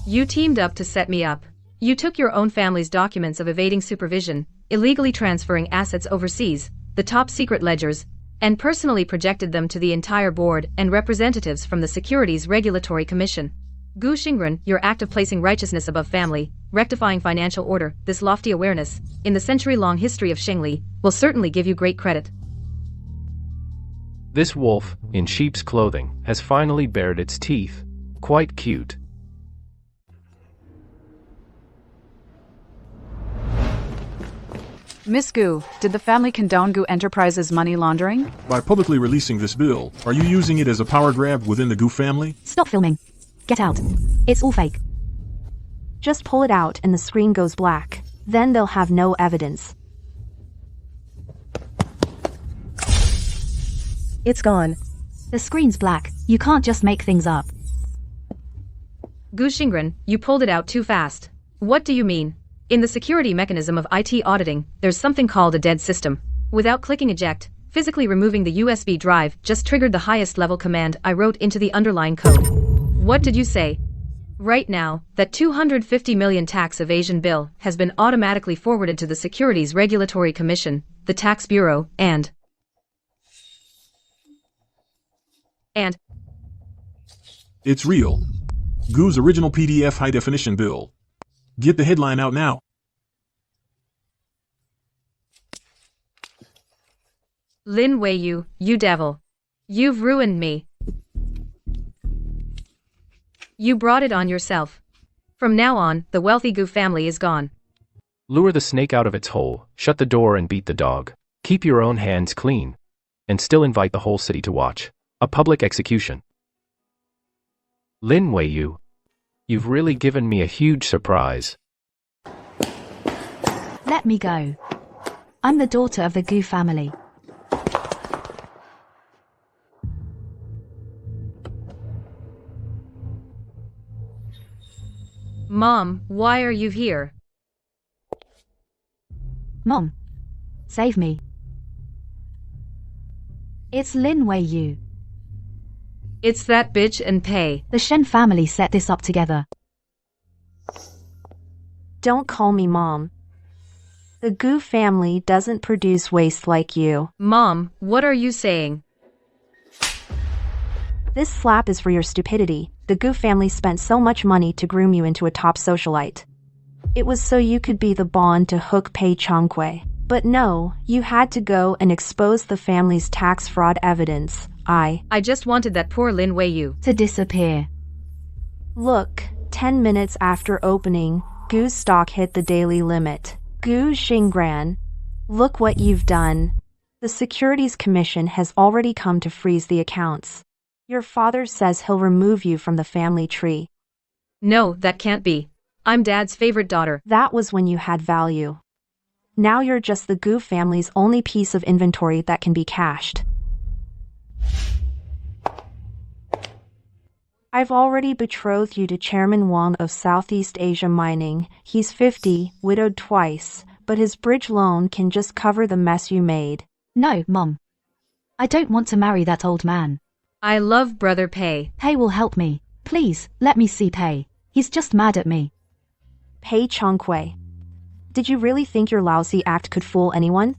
You teamed up to set me up. You took your own family's documents of evading supervision, illegally transferring assets overseas, the top secret ledgers, and personally projected them to the entire board and representatives from the Securities Regulatory Commission. Gu Xingren, your act of placing righteousness above family, rectifying financial order, this lofty awareness, in the century-long history of Shengli, will certainly give you great credit. This wolf, in sheep's clothing, has finally bared its teeth. Quite cute. Miss Gu, did the family condone Gu Enterprises money laundering? By publicly releasing this bill, are you using it as a power grab within the Gu family? Stop filming. Get out. It's all fake. Just pull it out and the screen goes black. Then they'll have no evidence. It's gone. The screen's black. You can't just make things up. Gu Xingren, you pulled it out too fast. What do you mean? In the security mechanism of IT auditing, there's something called a dead system. Without clicking eject, physically removing the USB drive just triggered the highest level command I wrote into the underlying code. What did you say? Right now, that 250 million tax evasion bill has been automatically forwarded to the Securities Regulatory Commission, the Tax Bureau, and It's real. Gu's original PDF high-definition bill. Get the headline out now. Lin Weiyu, you devil. You've ruined me. You brought it on yourself. From now on, the wealthy Gu family is gone. Lure the snake out of its hole, shut the door and beat the dog. Keep your own hands clean. And still invite the whole city to watch. A public execution. Lin Weiyu, you've really given me a huge surprise. Let me go. I'm the daughter of the Gu family. Mom, why are you here? Mom, save me. It's Lin Weiyu. It's that bitch and Pei. The Shen family set this up together. Don't call me Mom. The Gu family doesn't produce waste like you. Mom, what are you saying? This slap is for your stupidity. The Gu family spent so much money to groom you into a top socialite. It was so you could be the bond to hook Pei Chongqui. But no, you had to go and expose the family's tax fraud evidence. I just wanted that poor Lin Weiyu to disappear. Look, 10 minutes after opening, Gu's stock hit the daily limit. Gu Xingran, look what you've done. The Securities Commission has already come to freeze the accounts. Your father says he'll remove you from the family tree. No, that can't be. I'm Dad's favorite daughter. That was when you had value. Now you're just the Gu family's only piece of inventory that can be cashed. I've already betrothed you to Chairman Wang of Southeast Asia Mining. He's 50, widowed twice, but his bridge loan can just cover the mess you made. No, Mom. I don't want to marry that old man. I love Brother Pei. Pei will help me. Please, let me see Pei. He's just mad at me. Pei Chongqui. Did you really think your lousy act could fool anyone?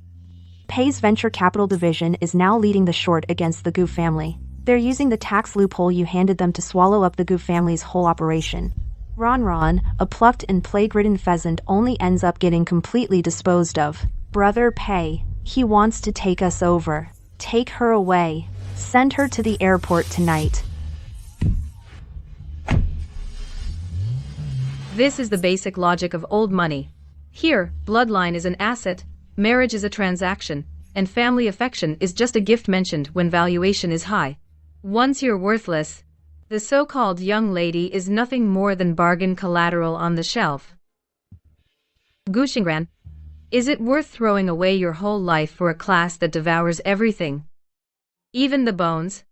Pei's venture capital division is now leading the short against the Gu family. They're using the tax loophole you handed them to swallow up the Gu family's whole operation. Ron, a plucked and plague-ridden pheasant, only ends up getting completely disposed of. Brother Pei, he wants to take us over. Take her away. Send her to the airport tonight. This is the basic logic of old money. Here, bloodline is an asset, marriage is a transaction, and family affection is just a gift mentioned when valuation is high. Once you're worthless, the so-called young lady is nothing more than bargain collateral on the shelf. Gu Xingran, is it worth throwing away your whole life for a class that devours everything? Even the bones?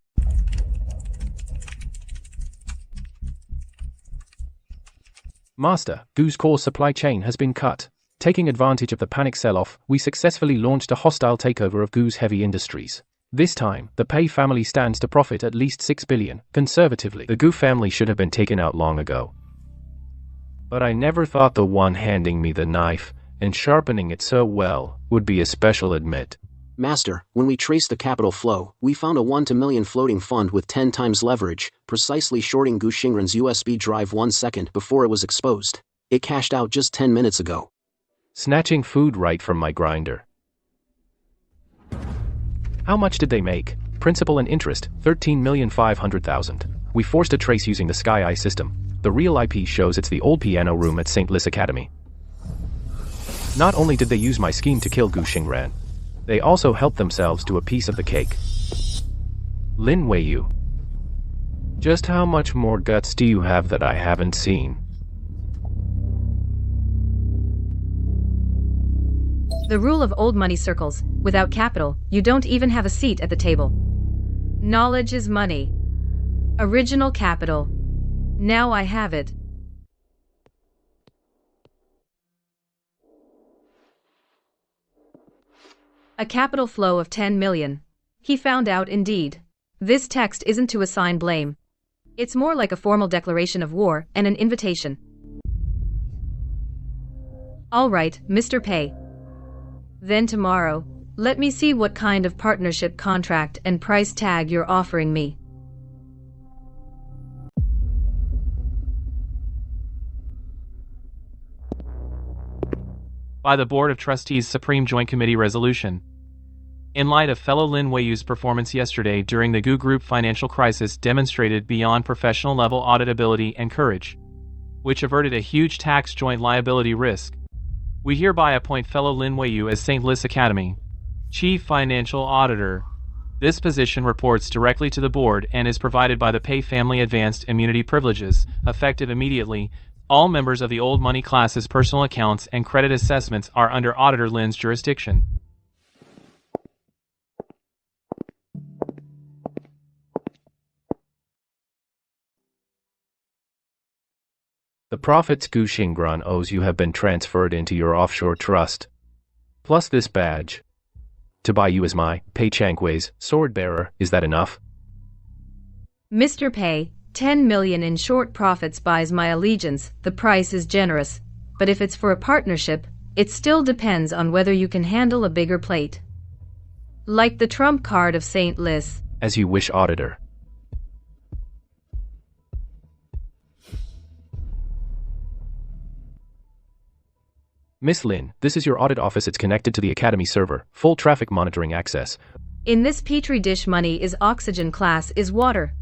Master, Gu's core supply chain has been cut. Taking advantage of the panic sell-off, we successfully launched a hostile takeover of Gu's heavy industries. This time, the Pei family stands to profit at least 6 billion. Conservatively, the Gu family should have been taken out long ago. But I never thought the one handing me the knife, and sharpening it so well, would be a special admit. Master, when we traced the capital flow, we found a 1 to million floating fund with 10 times leverage, precisely shorting Gu Xingren's USB drive 1 second before it was exposed. It cashed out just 10 minutes ago. Snatching food right from my grinder. How much did they make? Principal and interest, 13,500,000. We forced a trace using the Sky Eye system. The real IP shows it's the old piano room at St. Lis Academy. Not only did they use my scheme to kill Gu Xingran, they also helped themselves to a piece of the cake. Lin Weiyu. Just how much more guts do you have that I haven't seen? The rule of old money circles: without capital, you don't even have a seat at the table. Knowledge is money. Original capital. Now I have it. A capital flow of 10 million. He found out indeed. This text isn't to assign blame. It's more like a formal declaration of war and an invitation. All right, Mr. Pei. Then tomorrow, let me see what kind of partnership contract and price tag you're offering me. By the Board of Trustees Supreme Joint Committee Resolution. In light of fellow Lin Weiyu's performance yesterday during the Gu Group financial crisis demonstrated beyond professional level auditability and courage, which averted a huge tax joint liability risk, we hereby appoint fellow Lin Weiyu as St. Lis Academy Chief Financial Auditor. This position reports directly to the board and is provided by the Pei family advanced immunity privileges, effective immediately. All members of the old money class's personal accounts and credit assessments are under Auditor Lin's jurisdiction. The profits Gu Xingran owes you have been transferred into your offshore trust. Plus this badge. To buy you as my, Pei Changwei's, sword bearer, is that enough? Mr. Pei, 10 million in short profits buys my allegiance. The price is generous, but if it's for a partnership, it still depends on whether you can handle a bigger plate. Like the trump card of St. Lis. As you wish, Auditor. Miss Lin, this is your audit office. It's connected to the Academy server. Full traffic monitoring access. In this petri dish, money is oxygen, class is water.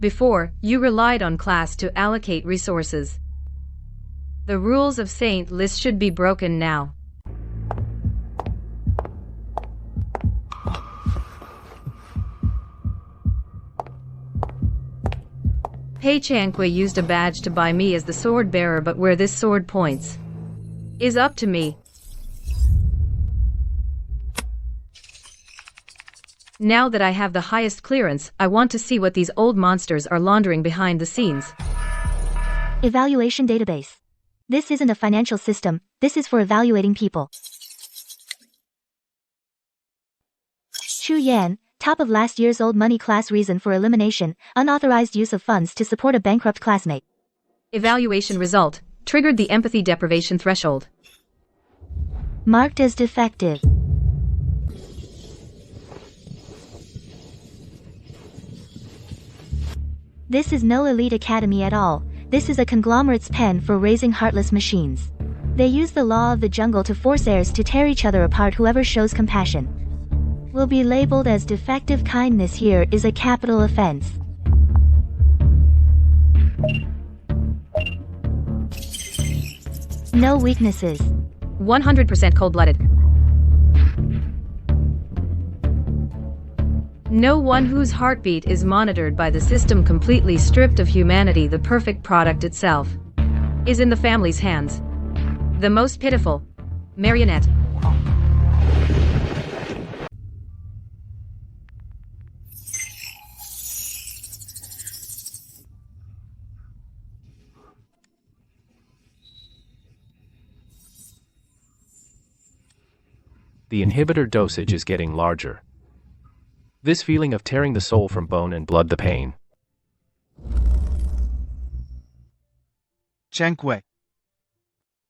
Before, you relied on class to allocate resources. The rules of St. Lis should be broken now. Pei Changwei used a badge to buy me as the sword bearer, but where this sword points is up to me. Now that I have the highest clearance, I want to see what these old monsters are laundering behind the scenes. Evaluation database. This isn't a financial system, this is for evaluating people. Chu Yan, top of last year's old money class, reason for elimination, unauthorized use of funds to support a bankrupt classmate. Evaluation result, triggered the empathy deprivation threshold. Marked as defective. This is no elite academy at all, this is a conglomerate's pen for raising heartless machines. They use the law of the jungle to force heirs to tear each other apart. Whoever shows compassion will be labeled as defective. Kindness here is a capital offense. No weaknesses. 100% cold-blooded. No one whose heartbeat is monitored by the system, completely stripped of humanity. The perfect product itself is in the family's hands. The most pitiful marionette. The inhibitor dosage is getting larger. This feeling of tearing the soul from bone and blood, the pain. Changwei,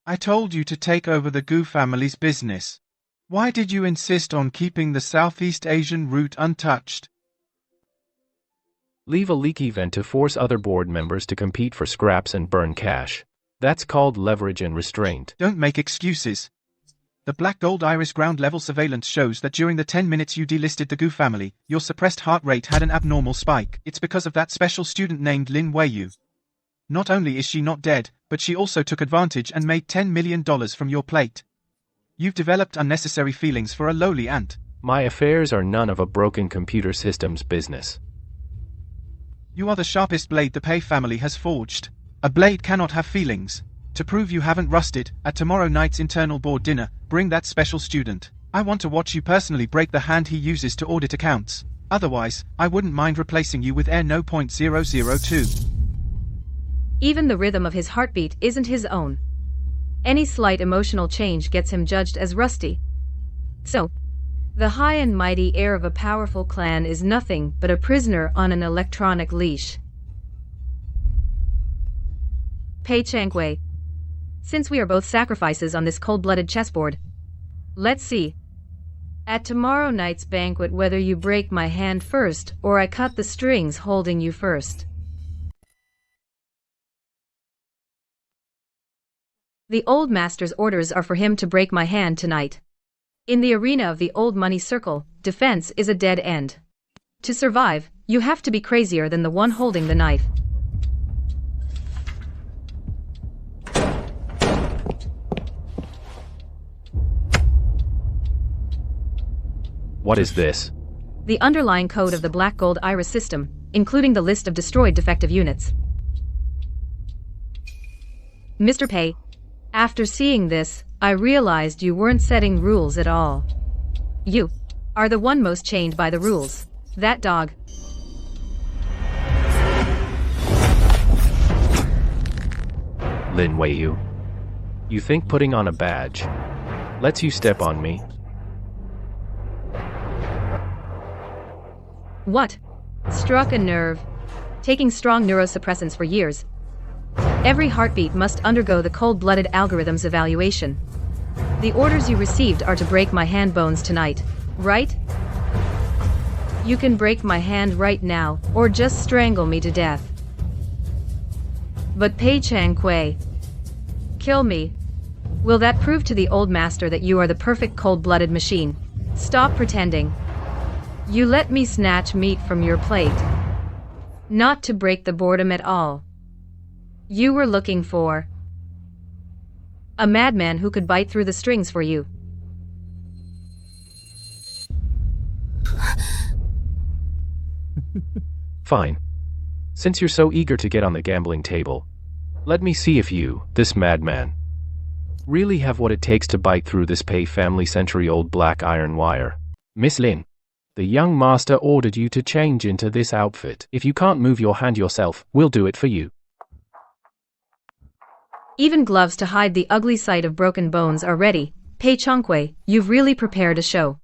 I told you to take over the Gu family's business. Why did you insist on keeping the Southeast Asian route untouched? Leave a leaky vent to force other board members to compete for scraps and burn cash. That's called leverage and restraint. Don't make excuses. The black gold iris ground level surveillance shows that during the 10 minutes you delisted the Gu family, your suppressed heart rate had an abnormal spike. It's because of that special student named Lin Weiyu. Not only is she not dead, but she also took advantage and made $10 million from your plate. You've developed unnecessary feelings for a lowly ant. My affairs are none of a broken computer system's business. You are the sharpest blade the Pei family has forged. A blade cannot have feelings. To prove you haven't rusted, at tomorrow night's internal board dinner, bring that special student. I want to watch you personally break the hand he uses to audit accounts. Otherwise, I wouldn't mind replacing you with heir no. 002. Even the rhythm of his heartbeat isn't his own. Any slight emotional change gets him judged as rusty. So, the high and mighty heir of a powerful clan is nothing but a prisoner on an electronic leash. Pei Changwei. Since we are both sacrifices on this cold-blooded chessboard, let's see. At tomorrow night's banquet whether you break my hand first or I cut the strings holding you first. The old master's orders are for him to break my hand tonight. In the arena of the old money circle, defense is a dead end. To survive, you have to be crazier than the one holding the knife. What is this? The underlying code of the Black Gold Iris system, including the list of destroyed defective units. Mr. Pei, after seeing this, I realized you weren't setting rules at all. You are the one most chained by the rules. That dog. Lin Weiyu. You think putting on a badge lets you step on me? What? Struck a nerve. Taking strong neurosuppressants for years. Every heartbeat must undergo the cold-blooded algorithm's evaluation. The orders you received are to break my hand bones tonight, right? You can break my hand right now, or just strangle me to death. But Pei Changwei, kill me. Will that prove to the old master that you are the perfect cold-blooded machine? Stop pretending. You let me snatch meat from your plate. Not to break the boredom at all. You were looking for a madman who could bite through the strings for you. Fine. Since you're so eager to get on the gambling table, let me see if you, this madman, really have what it takes to bite through this Pei family century-old black iron wire. Miss Lin, the young master ordered you to change into this outfit. If you can't move your hand yourself, we'll do it for you. Even gloves to hide the ugly sight of broken bones are ready. Pei Changwei, you've really prepared a show.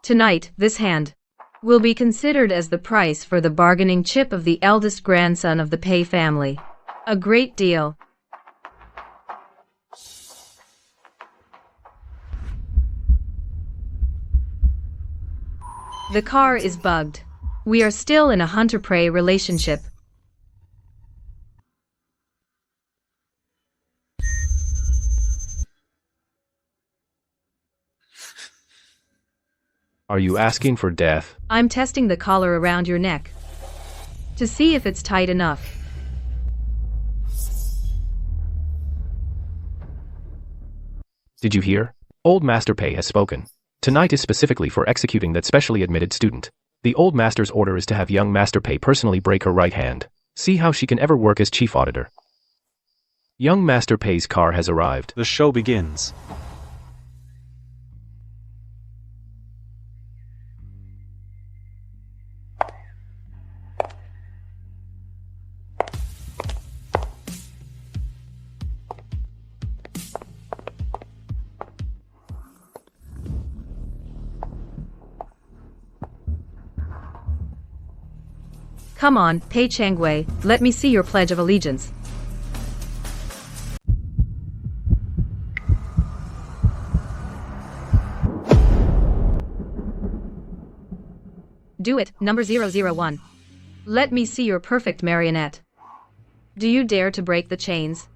Tonight, this hand will be considered as the price for the bargaining chip of the eldest grandson of the Pei family. A great deal. The car is bugged. We are still in a hunter-prey relationship. Are you asking for death? I'm testing the collar around your neck to see if it's tight enough. Did you hear? Old Master Pei has spoken. Tonight is specifically for executing that specially admitted student. The old master's order is to have young Master Pei personally break her right hand. See how she can ever work as chief auditor. Young Master Pei's car has arrived. The show begins. Come on, Pei Changwei, let me see your Pledge of Allegiance. Do it, number 001. Let me see your perfect marionette. Do you dare to break the chains?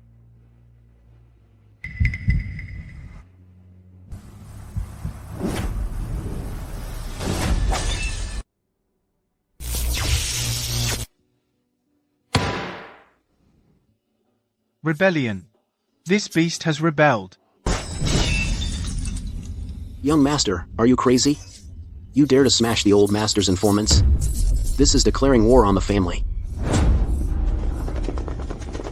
Rebellion. This beast has rebelled. Young master, are you crazy? You dare to smash the old master's informants? This is declaring war on the family.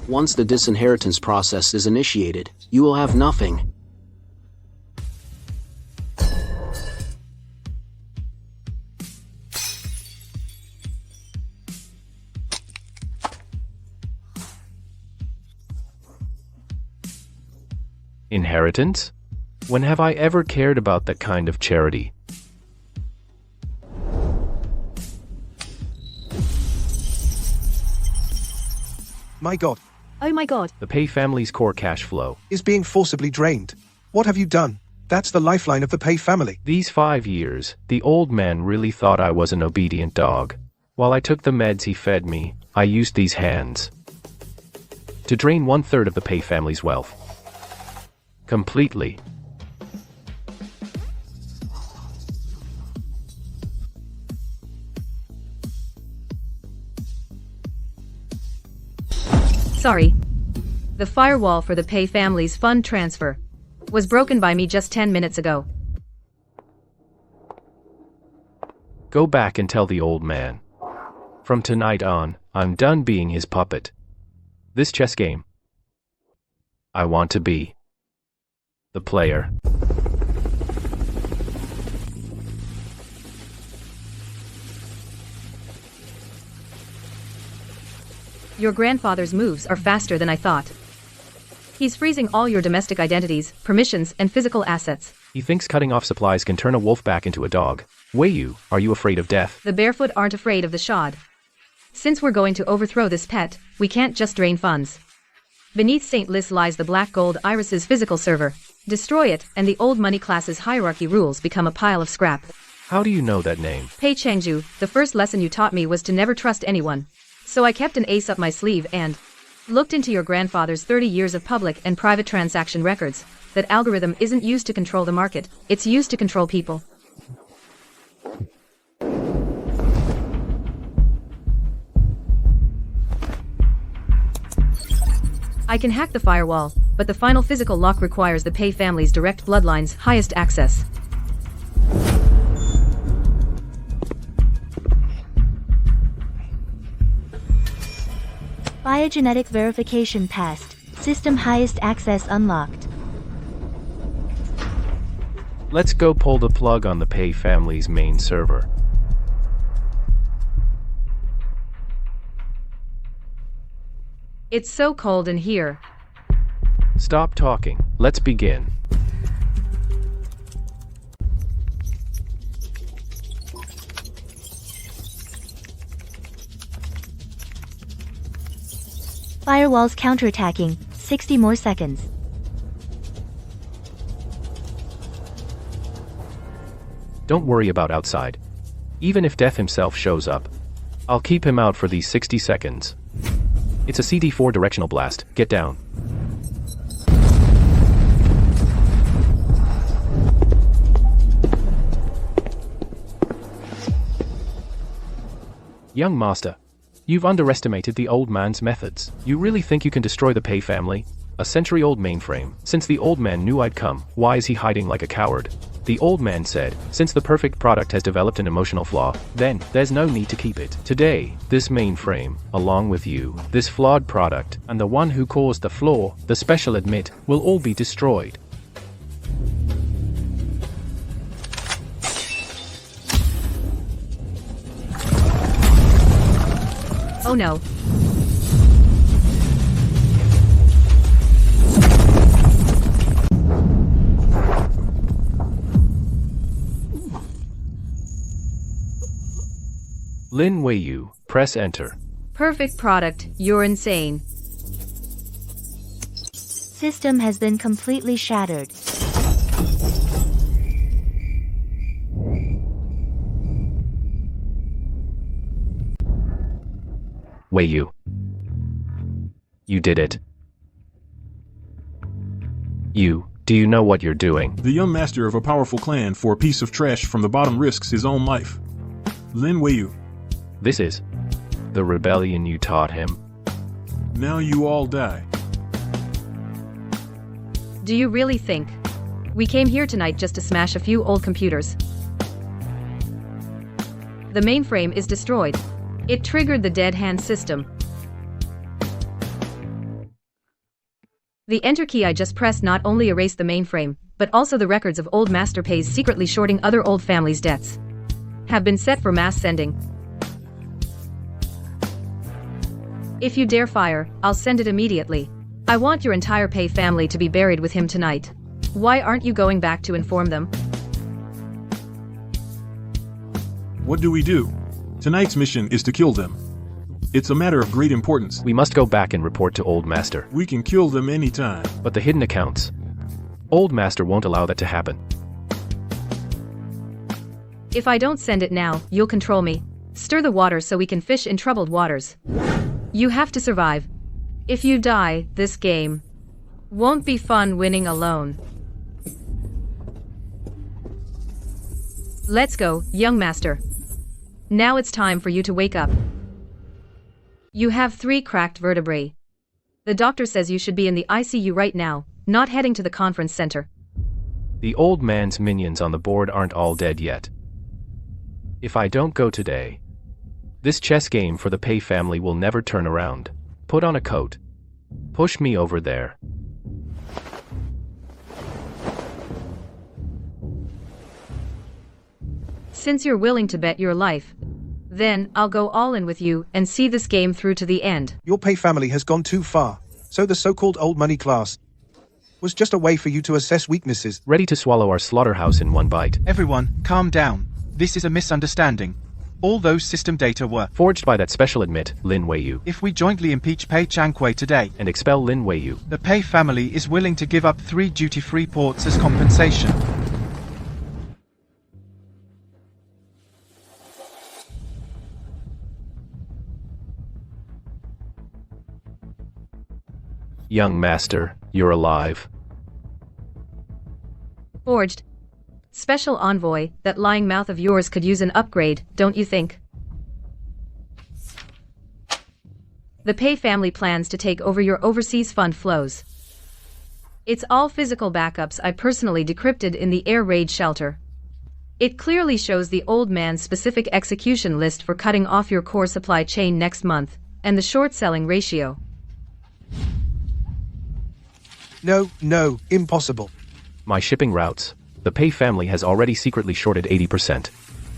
Once the disinheritance process is initiated, you will have nothing. Inheritance? When have I ever cared about that kind of charity? My God. Oh my God. The Pei family's core cash flow Is being forcibly drained. What have you done? That's the lifeline of the Pei family. These 5 years, the old man really thought I was an obedient dog. While I took the meds he fed me, I used these hands to drain 1/3 of the Pei family's wealth. Completely. Sorry. The firewall for the Pei family's fund transfer was broken by me just 10 minutes ago. Go back and tell the old man. From tonight on, I'm done being his puppet. This chess game, I want to be the player. Your grandfather's moves are faster than I thought. He's freezing all your domestic identities, permissions, and physical assets. He thinks cutting off supplies can turn a wolf back into a dog. Wei, are you afraid of death? The barefoot aren't afraid of the shod. Since we're going to overthrow this pet, we can't just drain funds. Beneath St. Lis lies the Black Gold Iris's physical server. Destroy it, and the old money class's hierarchy rules become a pile of scrap. How do you know that name? Pei Chengju, the first lesson you taught me was to never trust anyone. So I kept an ace up my sleeve and looked into your grandfather's 30 years of public and private transaction records. That algorithm isn't used to control the market, it's used to control people. I can hack the firewall, but the final physical lock requires the Pei family's direct bloodline's highest access. Biogenetic verification passed. System highest access unlocked. Let's go pull the plug on the Pei family's main server. It's so cold in here. Stop talking. Let's begin. Firewalls counterattacking. 60 more seconds. Don't worry about outside. Even if Death himself shows up, I'll keep him out for these 60 seconds. It's a CD4 directional blast. Get down. Young master, you've underestimated the old man's methods. You really think you can destroy the Pei family? A century-old mainframe. Since the old man knew I'd come, why is he hiding like a coward? The old man said, since the perfect product has developed an emotional flaw, then there's no need to keep it. Today, this mainframe, along with you, this flawed product, and the one who caused the flaw, the special admit, will all be destroyed. Oh no. Lin Weiyu, press enter. Perfect product, you're insane. System has been completely shattered. Weiyu. You did it. Do you know what you're doing? The young master of a powerful clan for a piece of trash from the bottom risks his own life. Lin Weiyu. This is the rebellion you taught him. Now you all die. Do you really think we came here tonight just to smash a few old computers? The mainframe is destroyed. It triggered the dead hand system. The enter key I just pressed not only erased the mainframe, but also the records of old master pays secretly shorting other old families' debts have been set for mass sending. If you dare fire, I'll send it immediately. I want your entire pay family to be buried with him tonight. Why aren't you going back to inform them? What do we do? Tonight's mission is to kill them. It's a matter of great importance. We must go back and report to Old Master. We can kill them anytime. But the hidden accounts. Old Master won't allow that to happen. If I don't send it now, you'll control me. Stir the water so we can fish in troubled waters. You have to survive. If you die, this game won't be fun winning alone. Let's go, young master. Now it's time for you to wake up. You have 3 cracked vertebrae. The doctor says you should be in the ICU right now, not heading to the conference center. The old man's minions on the board aren't all dead yet. If I don't go today, this chess game for the Pay family will never turn around. Put on a coat. Push me over there. Since you're willing to bet your life, then I'll go all in with you and see this game through to the end. Your Pay family has gone too far, so the so-called old money class was just a way for you to assess weaknesses. Ready to swallow our slaughterhouse in one bite. Everyone, calm down. This is a misunderstanding. All those system data were forged by that special admit, Lin Weiyu. If we jointly impeach Pei Changhui today and expel Lin Weiyu, the Pei family is willing to give up 3 duty-free ports as compensation. Young master, you're alive. Forged. Special envoy, that lying mouth of yours could use an upgrade, don't you think? The Pei family plans to take over your overseas fund flows. It's all physical backups I personally decrypted in the air raid shelter. It clearly shows the old man's specific execution list for cutting off your core supply chain next month, and the short-selling ratio. No, impossible. My shipping routes. The Pei family has already secretly shorted 80%.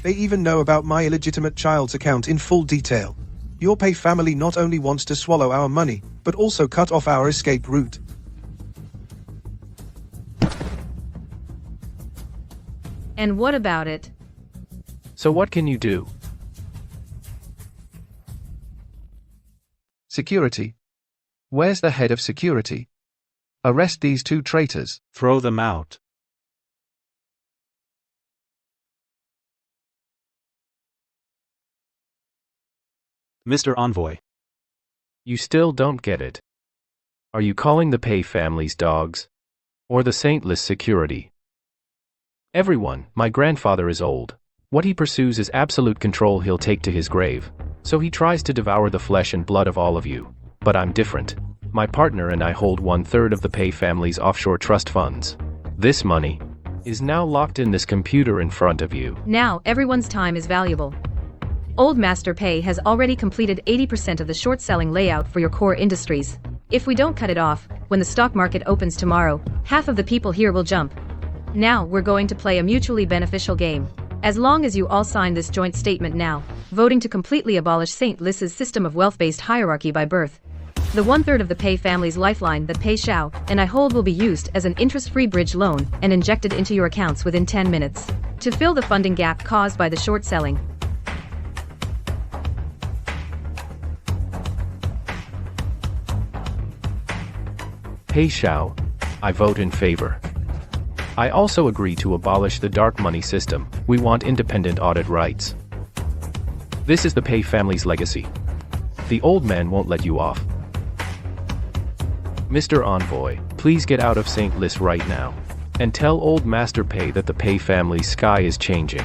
They even know about my illegitimate child's account in full detail. Your Pei family not only wants to swallow our money, but also cut off our escape route. And what about it? So what can you do? Security. Where's the head of security? Arrest these 2 traitors. Throw them out. Mr. Envoy. You still don't get it. Are you calling the Pei family's dogs? Or the saintless security? Everyone, my grandfather is old. What he pursues is absolute control he'll take to his grave. So he tries to devour the flesh and blood of all of you. But I'm different. My partner and I hold 1/3 of the Pei family's offshore trust funds. This money is now locked in this computer in front of you. Now, everyone's time is valuable. Old Master Pei has already completed 80% of the short-selling layout for your core industries. If we don't cut it off, when the stock market opens tomorrow, half of the people here will jump. Now, we're going to play a mutually beneficial game. As long as you all sign this joint statement now, voting to completely abolish St. Lis's system of wealth-based hierarchy by birth. The 1/3 of the Pei family's lifeline that Pei Xiao and I hold will be used as an interest-free bridge loan and injected into your accounts within 10 minutes to fill the funding gap caused by the short selling. Pei Xiao, I vote in favor. I also agree to abolish the dark money system. We want independent audit rights. This is the Pei family's legacy. The old man won't let you off. Mr. Envoy, please get out of St. Lis right now. And tell Old Master Pei that the Pei family's sky is changing.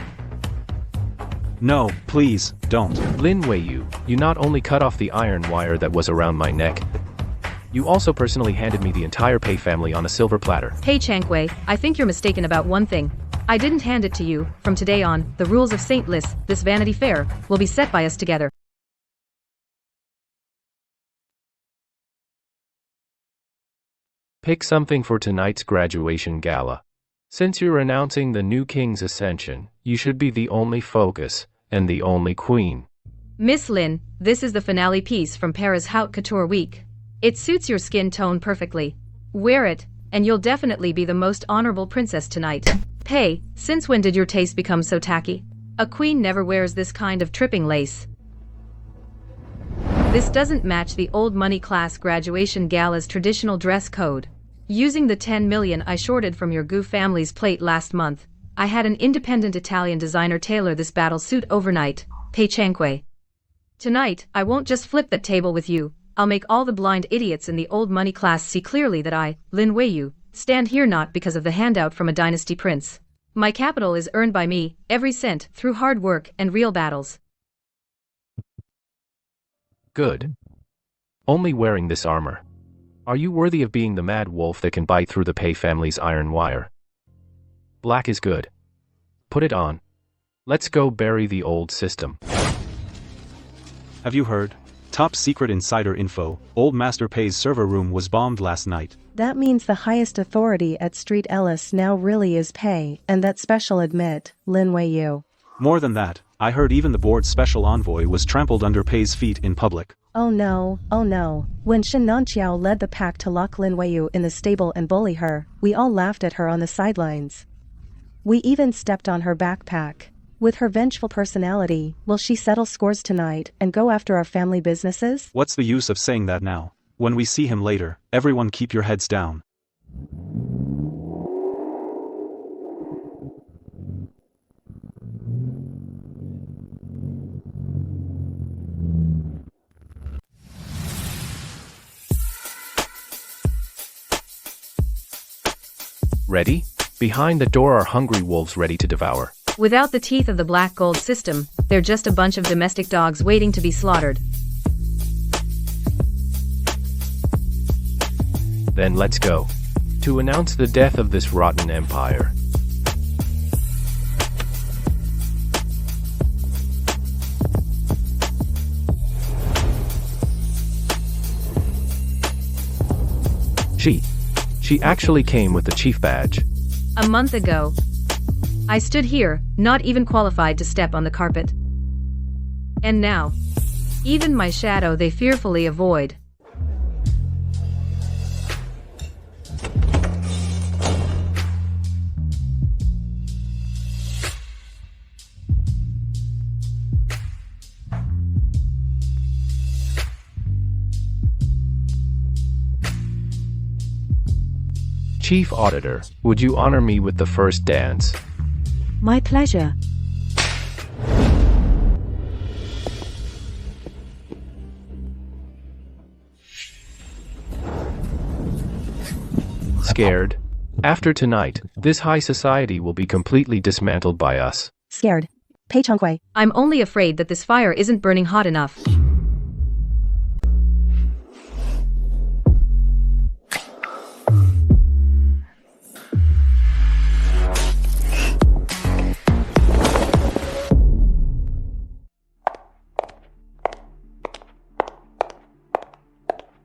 No, please, don't. Lin Weiyu, you not only cut off the iron wire that was around my neck, You also personally handed me the entire Pei family on a silver platter. Hey Changwei, I think you're mistaken about one thing. I didn't hand it to you. From today on, the rules of St. Lis, this Vanity Fair, will be set by us together. Pick something for tonight's graduation gala. Since you're announcing the new king's ascension, you should be the only focus, and the only queen. Miss Lin, this is the finale piece from Paris Haute Couture Week. It suits your skin tone perfectly. Wear it, and you'll definitely be the most honorable princess tonight. Pei, since when did your taste become so tacky? A queen never wears this kind of tripping lace. This doesn't match the old money class graduation gala's traditional dress code. Using the 10 million I shorted from your Gu family's plate last month, I had an independent Italian designer tailor this battle suit overnight, Pei Changwei. Tonight, I won't just flip that table with you, I'll make all the blind idiots in the old money class see clearly that I, Lin Weiyu, stand here not because of the handout from a dynasty prince. My capital is earned by me, every cent, through hard work and real battles. Good. Only wearing this armor. Are you worthy of being the mad wolf that can bite through the Pei family's iron wire? Black is good. Put it on. Let's go bury the old system. Have you heard? Top secret insider info, old Master Pei's server room was bombed last night. That means the highest authority at Street Ellis now really is Pei, and that special admit, Lin Weiyu. More than that, I heard even the board's special envoy was trampled under Pei's feet in public. Oh no, oh no. When Shen Nanqiao led the pack to lock Lin Weiyu in the stable and bully her, we all laughed at her on the sidelines. We even stepped on her backpack. With her vengeful personality, will she settle scores tonight and go after our family businesses? What's the use of saying that now? When we see him later, everyone keep your heads down. Ready? Behind the door are hungry wolves ready to devour. Without the teeth of the black gold system, they're just a bunch of domestic dogs waiting to be slaughtered. Then let's go. To announce the death of this rotten empire. She actually came with the chief badge. A month ago, I stood here, not even qualified to step on the carpet. And now, even my shadow they fearfully avoid. Chief Auditor, would you honor me with the first dance? My pleasure. Scared? After tonight, this high society will be completely dismantled by us. Scared. Pei Changwei. I'm only afraid that this fire isn't burning hot enough.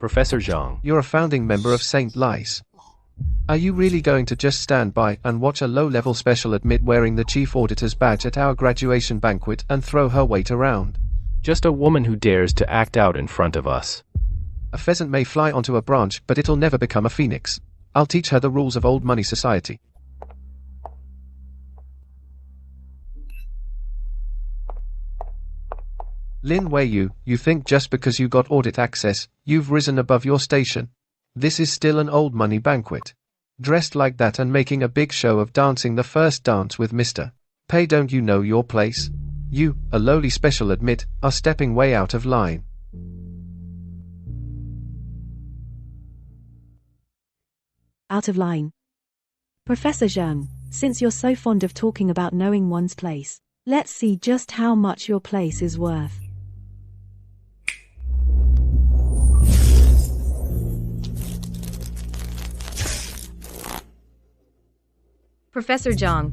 Professor Zhang. You're a founding member of St. Lis. Are you really going to just stand by and watch a low-level special admit wearing the chief auditor's badge at our graduation banquet and throw her weight around? Just a woman who dares to act out in front of us. A pheasant may fly onto a branch, but it'll never become a phoenix. I'll teach her the rules of old money society. Lin Weiyu, you think just because you got audit access, you've risen above your station? This is still an old money banquet. Dressed like that and making a big show of dancing the first dance with Mr. Pei, don't you know your place? You, a lowly special admit, are stepping way out of line. Out of line. Professor Zhang, since you're so fond of talking about knowing one's place, let's see just how much your place is worth. Professor Zhang,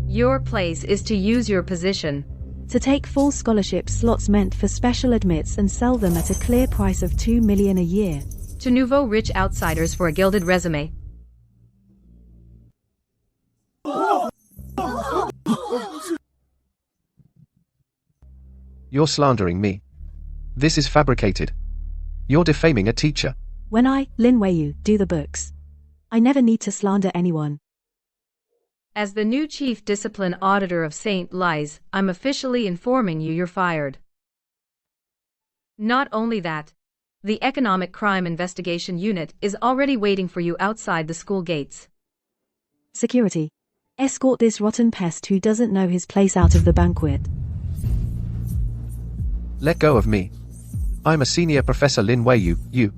your place is to use your position to take full scholarship slots meant for special admits and sell them at a clear price of 2 million a year to nouveau rich outsiders for a gilded resume. You're slandering me. This is fabricated. You're defaming a teacher. When I, Lin Weiyu, do the books, I never need to slander anyone. As the new Chief Discipline Auditor of St. Lies, I'm officially informing you you're fired. Not only that, the Economic Crime Investigation Unit is already waiting for you outside the school gates. Security. Escort this rotten pest who doesn't know his place out of the banquet. Let go of me. I'm a senior Professor Lin Weiyu, you.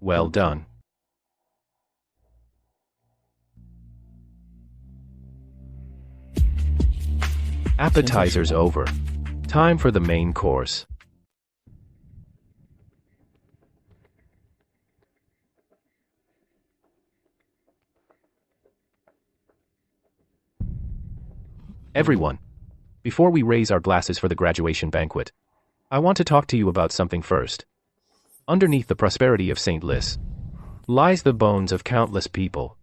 Well done. Appetizers over. Time for the main course. Everyone, before we raise our glasses for the graduation banquet, I want to talk to you about something first. Underneath the prosperity of St. Lis lies the bones of countless people.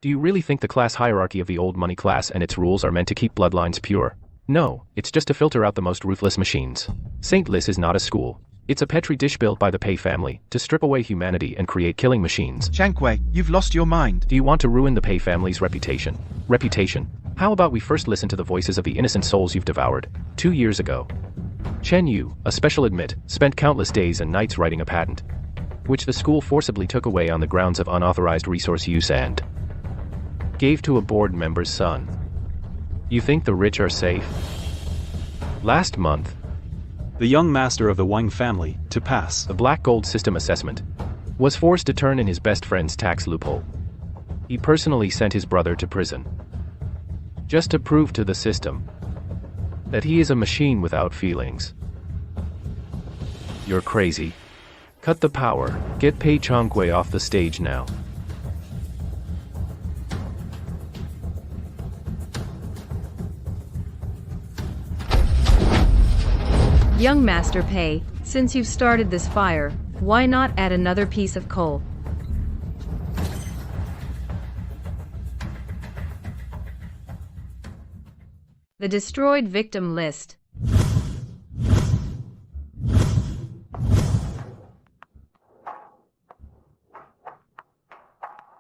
Do you really think the class hierarchy of the old money class and its rules are meant to keep bloodlines pure? No, it's just to filter out the most ruthless machines. St. Lis is not a school. It's a petri dish built by the Pei family to strip away humanity and create killing machines. Shankwe, you've lost your mind. Do you want to ruin the Pei family's reputation? Reputation? How about we first listen to the voices of the innocent souls you've devoured 2 years ago? Chen Yu, a special admit, spent countless days and nights writing a patent, which the school forcibly took away on the grounds of unauthorized resource use and gave to a board member's son. You think the rich are safe? Last month, the young master of the Wang family, to pass the black gold system assessment, was forced to turn in his best friend's tax loophole. He personally sent his brother to prison, just to prove to the system that he is a machine without feelings. You're crazy. Cut the power. Get Pei Chongwei off the stage now. Young Master Pei, since you've started this fire, why not add another piece of coal? The destroyed victim list.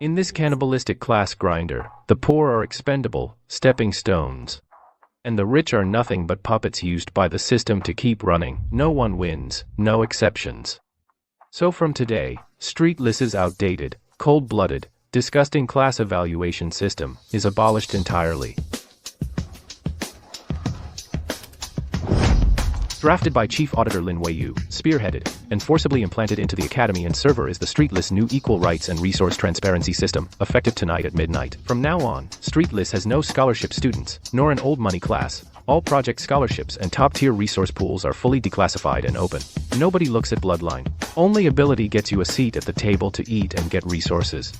In this cannibalistic class grinder, the poor are expendable, stepping stones. And the rich are nothing but puppets used by the system to keep running. No one wins, no exceptions. So from today, Street Lis's outdated, cold-blooded, disgusting class evaluation system is abolished entirely. Drafted by Chief Auditor Lin Weiyu, spearheaded, and forcibly implanted into the academy and server is the Street Lis new equal rights and resource transparency system, effective tonight at midnight. From now on, Street Lis has no scholarship students, nor an old money class. All project scholarships and top-tier resource pools are fully declassified and open. Nobody looks at bloodline. Only ability gets you a seat at the table to eat and get resources.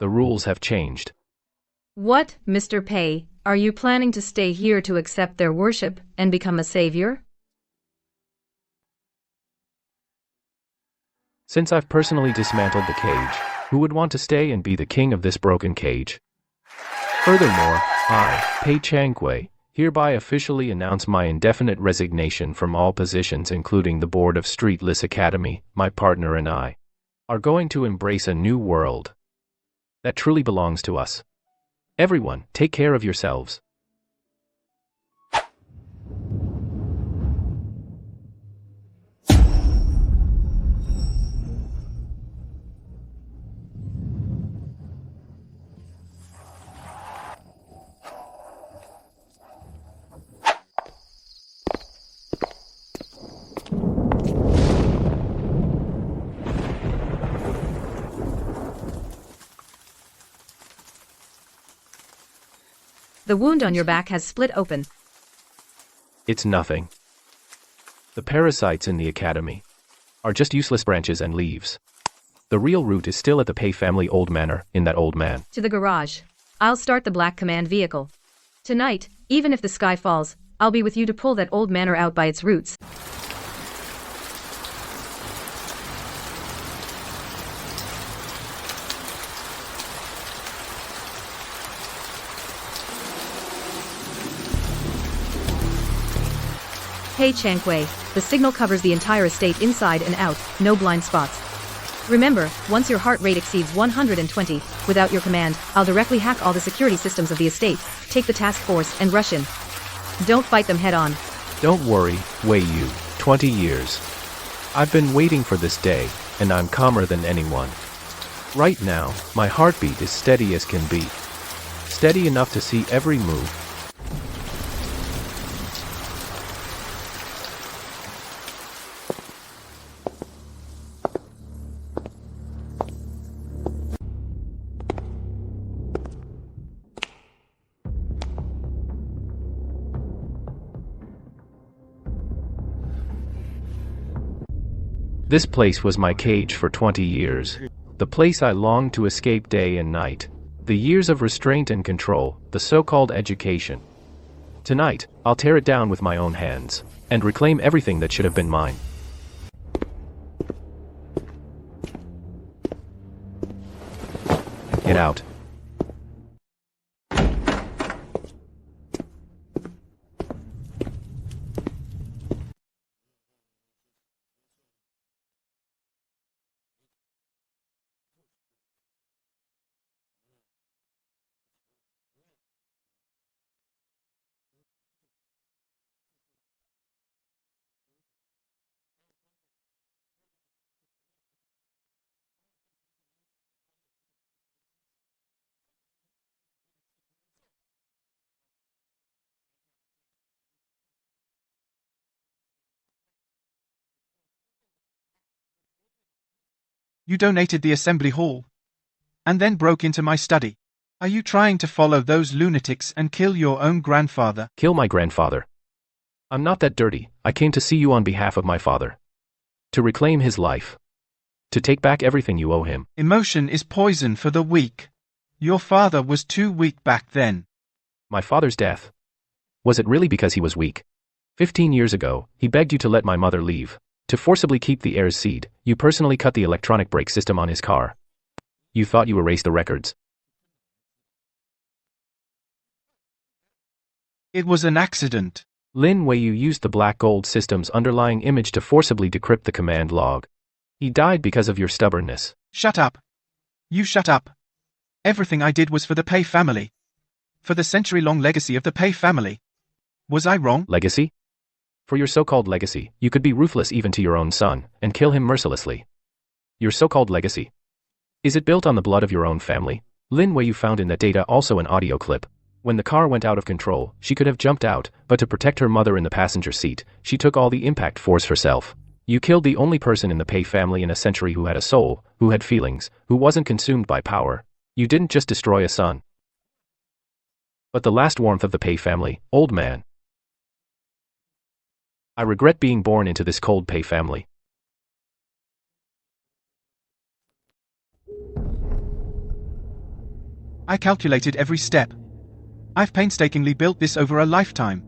The rules have changed. What, Mr. Pei, are you planning to stay here to accept their worship and become a savior? Since I've personally dismantled the cage, who would want to stay and be the king of this broken cage? Furthermore, I, Pei Changwei, hereby officially announce my indefinite resignation from all positions including the board of Street Lis Academy. My partner and I are going to embrace a new world that truly belongs to us. Everyone, take care of yourselves. The wound on your back has split open. It's nothing. The parasites in the academy are just useless branches and leaves. The real root is still at the Pei family old manor, in that old man. To the garage. I'll start the Black Command vehicle. Tonight, even if the sky falls, I'll be with you to pull that old manor out by its roots. Hey Changwei, the signal covers the entire estate inside and out, no blind spots. Remember, once your heart rate exceeds 120, without your command, I'll directly hack all the security systems of the estate, take the task force and rush in. Don't fight them head on. Don't worry, Wei Yu, 20 years. I've been waiting for this day, and I'm calmer than anyone. Right now, my heartbeat is steady as can be. Steady enough to see every move. This place was my cage for 20 years. The place I longed to escape day and night. The years of restraint and control, the so-called education. Tonight, I'll tear it down with my own hands, and reclaim everything that should have been mine. Get out. You donated the assembly hall, and then broke into my study. Are you trying to follow those lunatics and kill your own grandfather? Kill my grandfather. I'm not that dirty. I came to see you on behalf of my father. To reclaim his life. To take back everything you owe him. Emotion is poison for the weak. Your father was too weak back then. My father's death. Was it really because he was weak? 15 years ago, he begged you to let my mother leave. To forcibly keep the heir's seed, you personally cut the electronic brake system on his car. You thought you erased the records. It was an accident. Lin Weiyu used the black gold system's underlying image to forcibly decrypt the command log. He died because of your stubbornness. Shut up. You shut up. Everything I did was for the Pei family. For the century-long legacy of the Pei family. Was I wrong? Legacy? For your so-called legacy, you could be ruthless even to your own son, and kill him mercilessly. Your so-called legacy. Is it built on the blood of your own family? Lin Weiyu found in that data also an audio clip. When the car went out of control, she could have jumped out, but to protect her mother in the passenger seat, she took all the impact force herself. You killed the only person in the Pei family in a century who had a soul, who had feelings, who wasn't consumed by power. You didn't just destroy a son, but the last warmth of the Pei family, old man. I regret being born into this cold Pei family. I calculated every step. I've painstakingly built this over a lifetime.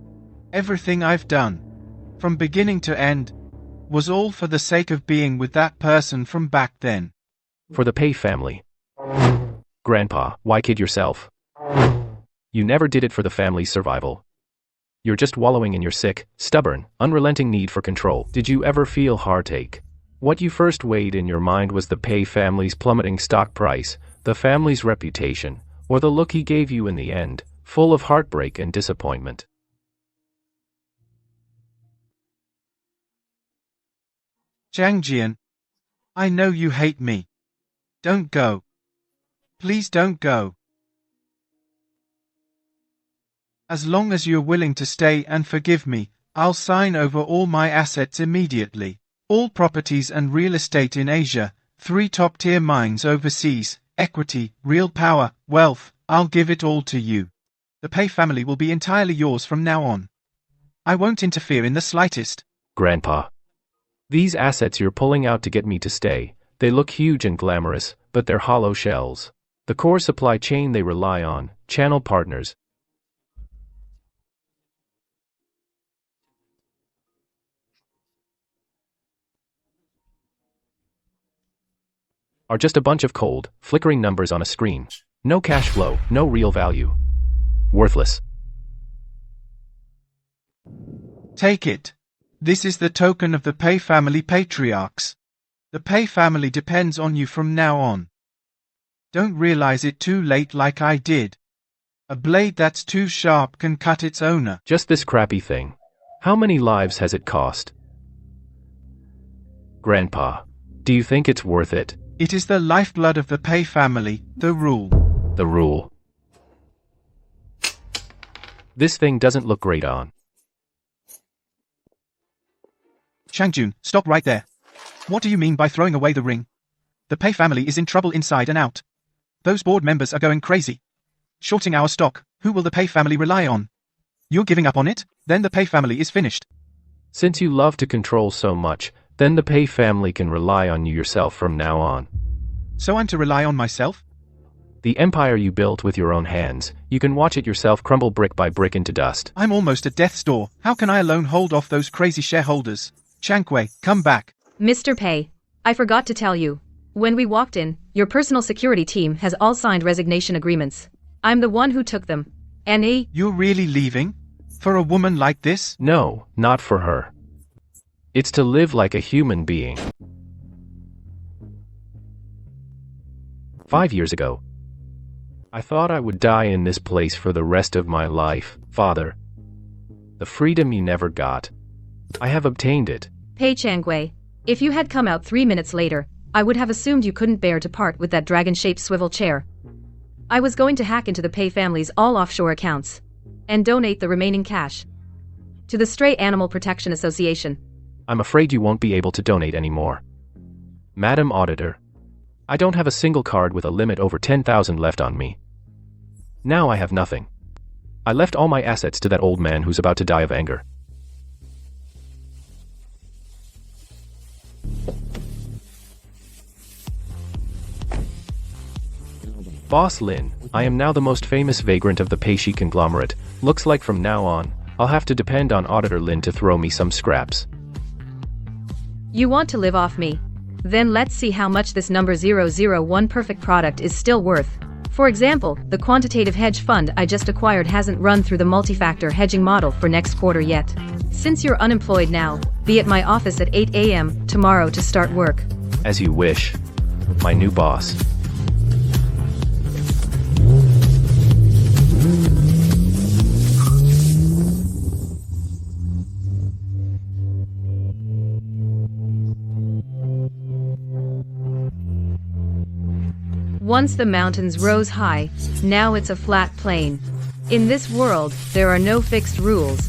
Everything I've done, from beginning to end, was all for the sake of being with that person from back then. For the Pei family. Grandpa, why kid yourself? You never did it for the family's survival. You're just wallowing in your sick, stubborn, unrelenting need for control. Did you ever feel heartache? What you first weighed in your mind was the Pei family's plummeting stock price, the family's reputation, or the look he gave you in the end, full of heartbreak and disappointment. Zhang Jian, I know you hate me. Don't go. Please don't go. As long as you're willing to stay and forgive me, I'll sign over all my assets immediately. All properties and real estate in Asia, 3 top-tier mines overseas, equity, real power, wealth, I'll give it all to you. The Pei family will be entirely yours from now on. I won't interfere in the slightest. Grandpa. These assets you're pulling out to get me to stay, they look huge and glamorous, but they're hollow shells. The core supply chain they rely on, channel partners, are just a bunch of cold, flickering numbers on a screen. No cash flow, no real value. Worthless. Take it. This is the token of the Pei family patriarchs. The Pei family depends on you from now on. Don't realize it too late like I did. A blade that's too sharp can cut its owner. Just this crappy thing. How many lives has it cost? Grandpa, do you think it's worth it? It is the lifeblood of the Pei family, the rule. The rule. This thing doesn't look great on. Changjun, stop right there. What do you mean by throwing away the ring? The Pei family is in trouble inside and out. Those board members are going crazy. Shorting our stock, who will the Pei family rely on? You're giving up on it? Then the Pei family is finished. Since you love to control so much, then the Pei family can rely on you yourself from now on. So I'm to rely on myself? The empire you built with your own hands, you can watch it yourself crumble brick by brick into dust. I'm almost at death's door. How can I alone hold off those crazy shareholders? Changwei, come back. Mr. Pei, I forgot to tell you. When we walked in, your personal security team has all signed resignation agreements. I'm the one who took them. And You're really leaving? For a woman like this? No, not for her. It's to live like a human being. 5 years ago, I thought I would die in this place for the rest of my life, Father. The freedom you never got. I have obtained it. Pei Changwei, if you had come out 3 minutes later, I would have assumed you couldn't bear to part with that dragon-shaped swivel chair. I was going to hack into the Pei family's all offshore accounts and donate the remaining cash to the Stray Animal Protection Association. I'm afraid you won't be able to donate anymore. Madam Auditor, I don't have a single card with a limit over 10,000 left on me. Now I have nothing. I left all my assets to that old man who's about to die of anger. Boss Lin, I am now the most famous vagrant of the Peishi conglomerate. Looks like from now on, I'll have to depend on Auditor Lin to throw me some scraps. You want to live off me? Then let's see how much this number 001 perfect product is still worth. For example, the quantitative hedge fund I just acquired hasn't run through the multi-factor hedging model for next quarter yet. Since you're unemployed now, be at my office at 8 a.m. tomorrow to start work. As you wish, my new boss. Once the mountains rose high, now it's a flat plain. In this world, there are no fixed rules.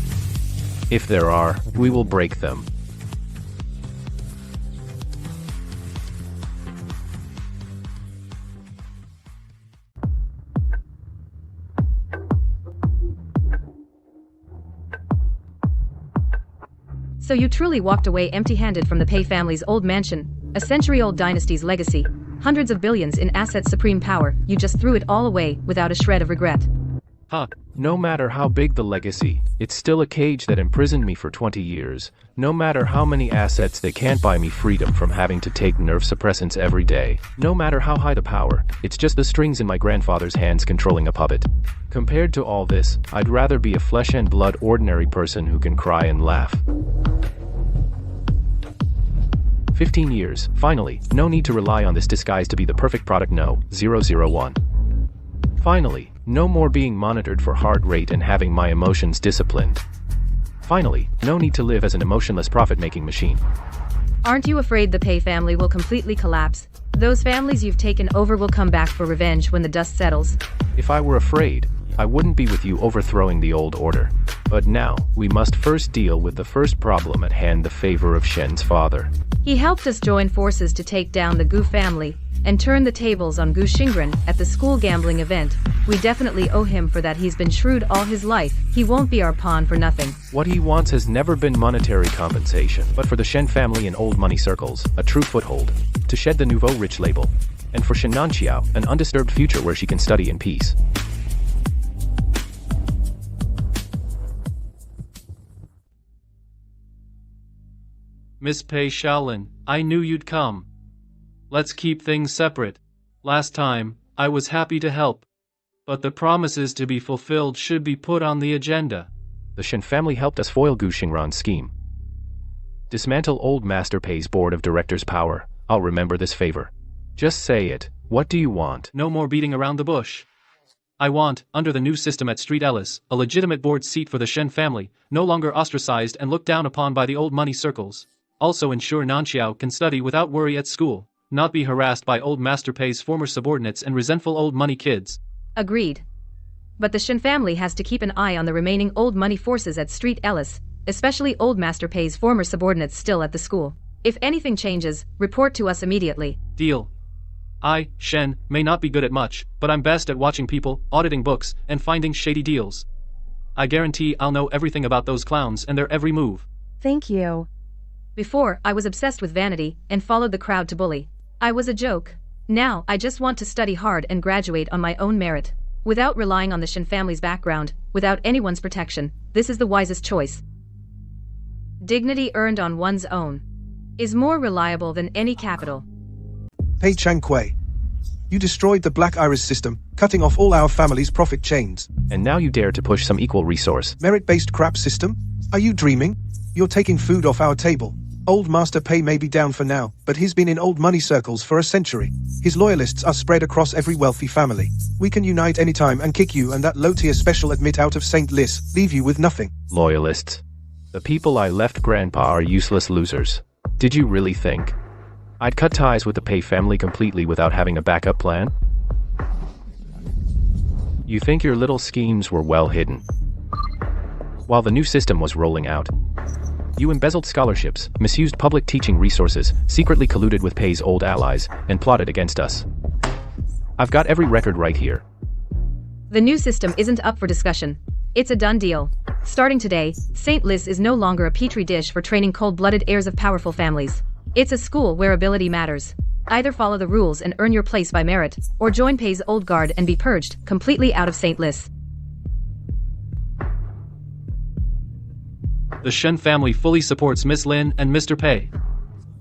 If there are, we will break them. So you truly walked away empty-handed from the Pei family's old mansion, a century-old dynasty's legacy, hundreds of billions in assets, supreme power. You just threw it all away without a shred of regret. Huh. No matter how big the legacy, it's still a cage that imprisoned me for 20 years. No matter how many assets, they can't buy me freedom from having to take nerve suppressants every day. No matter how high the power, it's just the strings in my grandfather's hands controlling a puppet. Compared to all this, I'd rather be a flesh and blood ordinary person who can cry and laugh. 15 years, finally, no need to rely on this disguise to be the perfect product. No, 001. Finally, no more being monitored for heart rate and having my emotions disciplined. Finally, no need to live as an emotionless profit-making machine. Aren't you afraid the Pei family will completely collapse? Those families you've taken over will come back for revenge when the dust settles. If I were afraid, I wouldn't be with you overthrowing the old order. But now, we must first deal with the first problem at hand, the favor of Shen's father. He helped us join forces to take down the Gu family, and turn the tables on Gu Xingren at the school gambling event. We definitely owe him for that. He's been shrewd all his life. He won't be our pawn for nothing. What he wants has never been monetary compensation, but for the Shen family in old money circles, a true foothold, to shed the nouveau rich label, and for Shen Nanqiao, an undisturbed future where she can study in peace. Miss Pei Shaolin, I knew you'd come. Let's keep things separate. Last time, I was happy to help. But the promises to be fulfilled should be put on the agenda. The Shen family helped us foil Gu Xingran's scheme. Dismantle old Master Pei's board of directors' power. I'll remember this favor. Just say it. What do you want? No more beating around the bush. I want, under the new system at Street Ellis, a legitimate board seat for the Shen family, no longer ostracized and looked down upon by the old money circles. Also ensure Nanqiao can study without worry at school, not be harassed by old Master Pei's former subordinates and resentful old money kids. Agreed. But the Shen family has to keep an eye on the remaining old money forces at Street Ellis, especially old Master Pei's former subordinates still at the school. If anything changes, report to us immediately. Deal. I, Shen, may not be good at much, but I'm best at watching people, auditing books, and finding shady deals. I guarantee I'll know everything about those clowns and their every move. Thank you. Before, I was obsessed with vanity and followed the crowd to bully. I was a joke. Now, I just want to study hard and graduate on my own merit. Without relying on the Shen family's background, without anyone's protection, this is the wisest choice. Dignity earned on one's own is more reliable than any capital. Pei Changquei, you destroyed the Black Iris system, cutting off all our family's profit chains. And now you dare to push some equal resource. Merit-based crap system? Are you dreaming? You're taking food off our table. Old Master Pei may be down for now, but he's been in old money circles for a century. His loyalists are spread across every wealthy family. We can unite anytime and kick you and that low-tier special admit out of St. Lis, leave you with nothing. Loyalists. The people I left Grandpa are useless losers. Did you really think I'd cut ties with the Pei family completely without having a backup plan? You think your little schemes were well hidden? While the new system was rolling out, you embezzled scholarships, misused public teaching resources, secretly colluded with Pei's old allies, and plotted against us. I've got every record right here. The new system isn't up for discussion. It's a done deal. Starting today, St. Lis is no longer a petri dish for training cold-blooded heirs of powerful families. It's a school where ability matters. Either follow the rules and earn your place by merit, or join Pei's old guard and be purged completely out of St. Lis. The Shen family fully supports Miss Lin and Mr. Pei.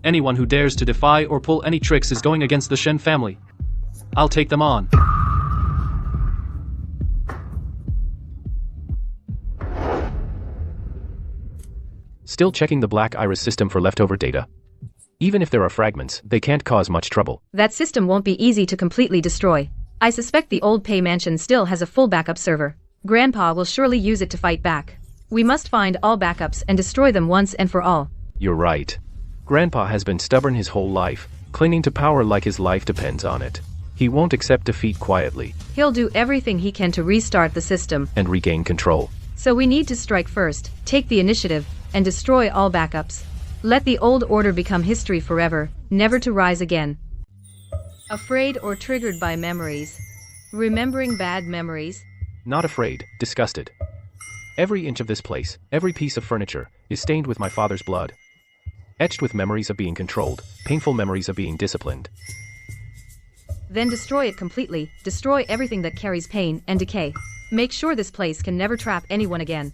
Anyone who dares to defy or pull any tricks is going against the Shen family. I'll take them on. Still checking the Black Iris system for leftover data. Even if there are fragments, they can't cause much trouble. That system won't be easy to completely destroy. I suspect the old Pei mansion still has a full backup server. Grandpa will surely use it to fight back. We must find all backups and destroy them once and for all. You're right. Grandpa has been stubborn his whole life, clinging to power like his life depends on it. He won't accept defeat quietly. He'll do everything he can to restart the system and regain control. So we need to strike first, take the initiative, and destroy all backups. Let the old order become history forever, never to rise again. Afraid or triggered by memories? Remembering bad memories? Not afraid, disgusted. Every inch of this place, every piece of furniture, is stained with my father's blood. Etched with memories of being controlled, painful memories of being disciplined. Then destroy it completely, destroy everything that carries pain and decay. Make sure this place can never trap anyone again.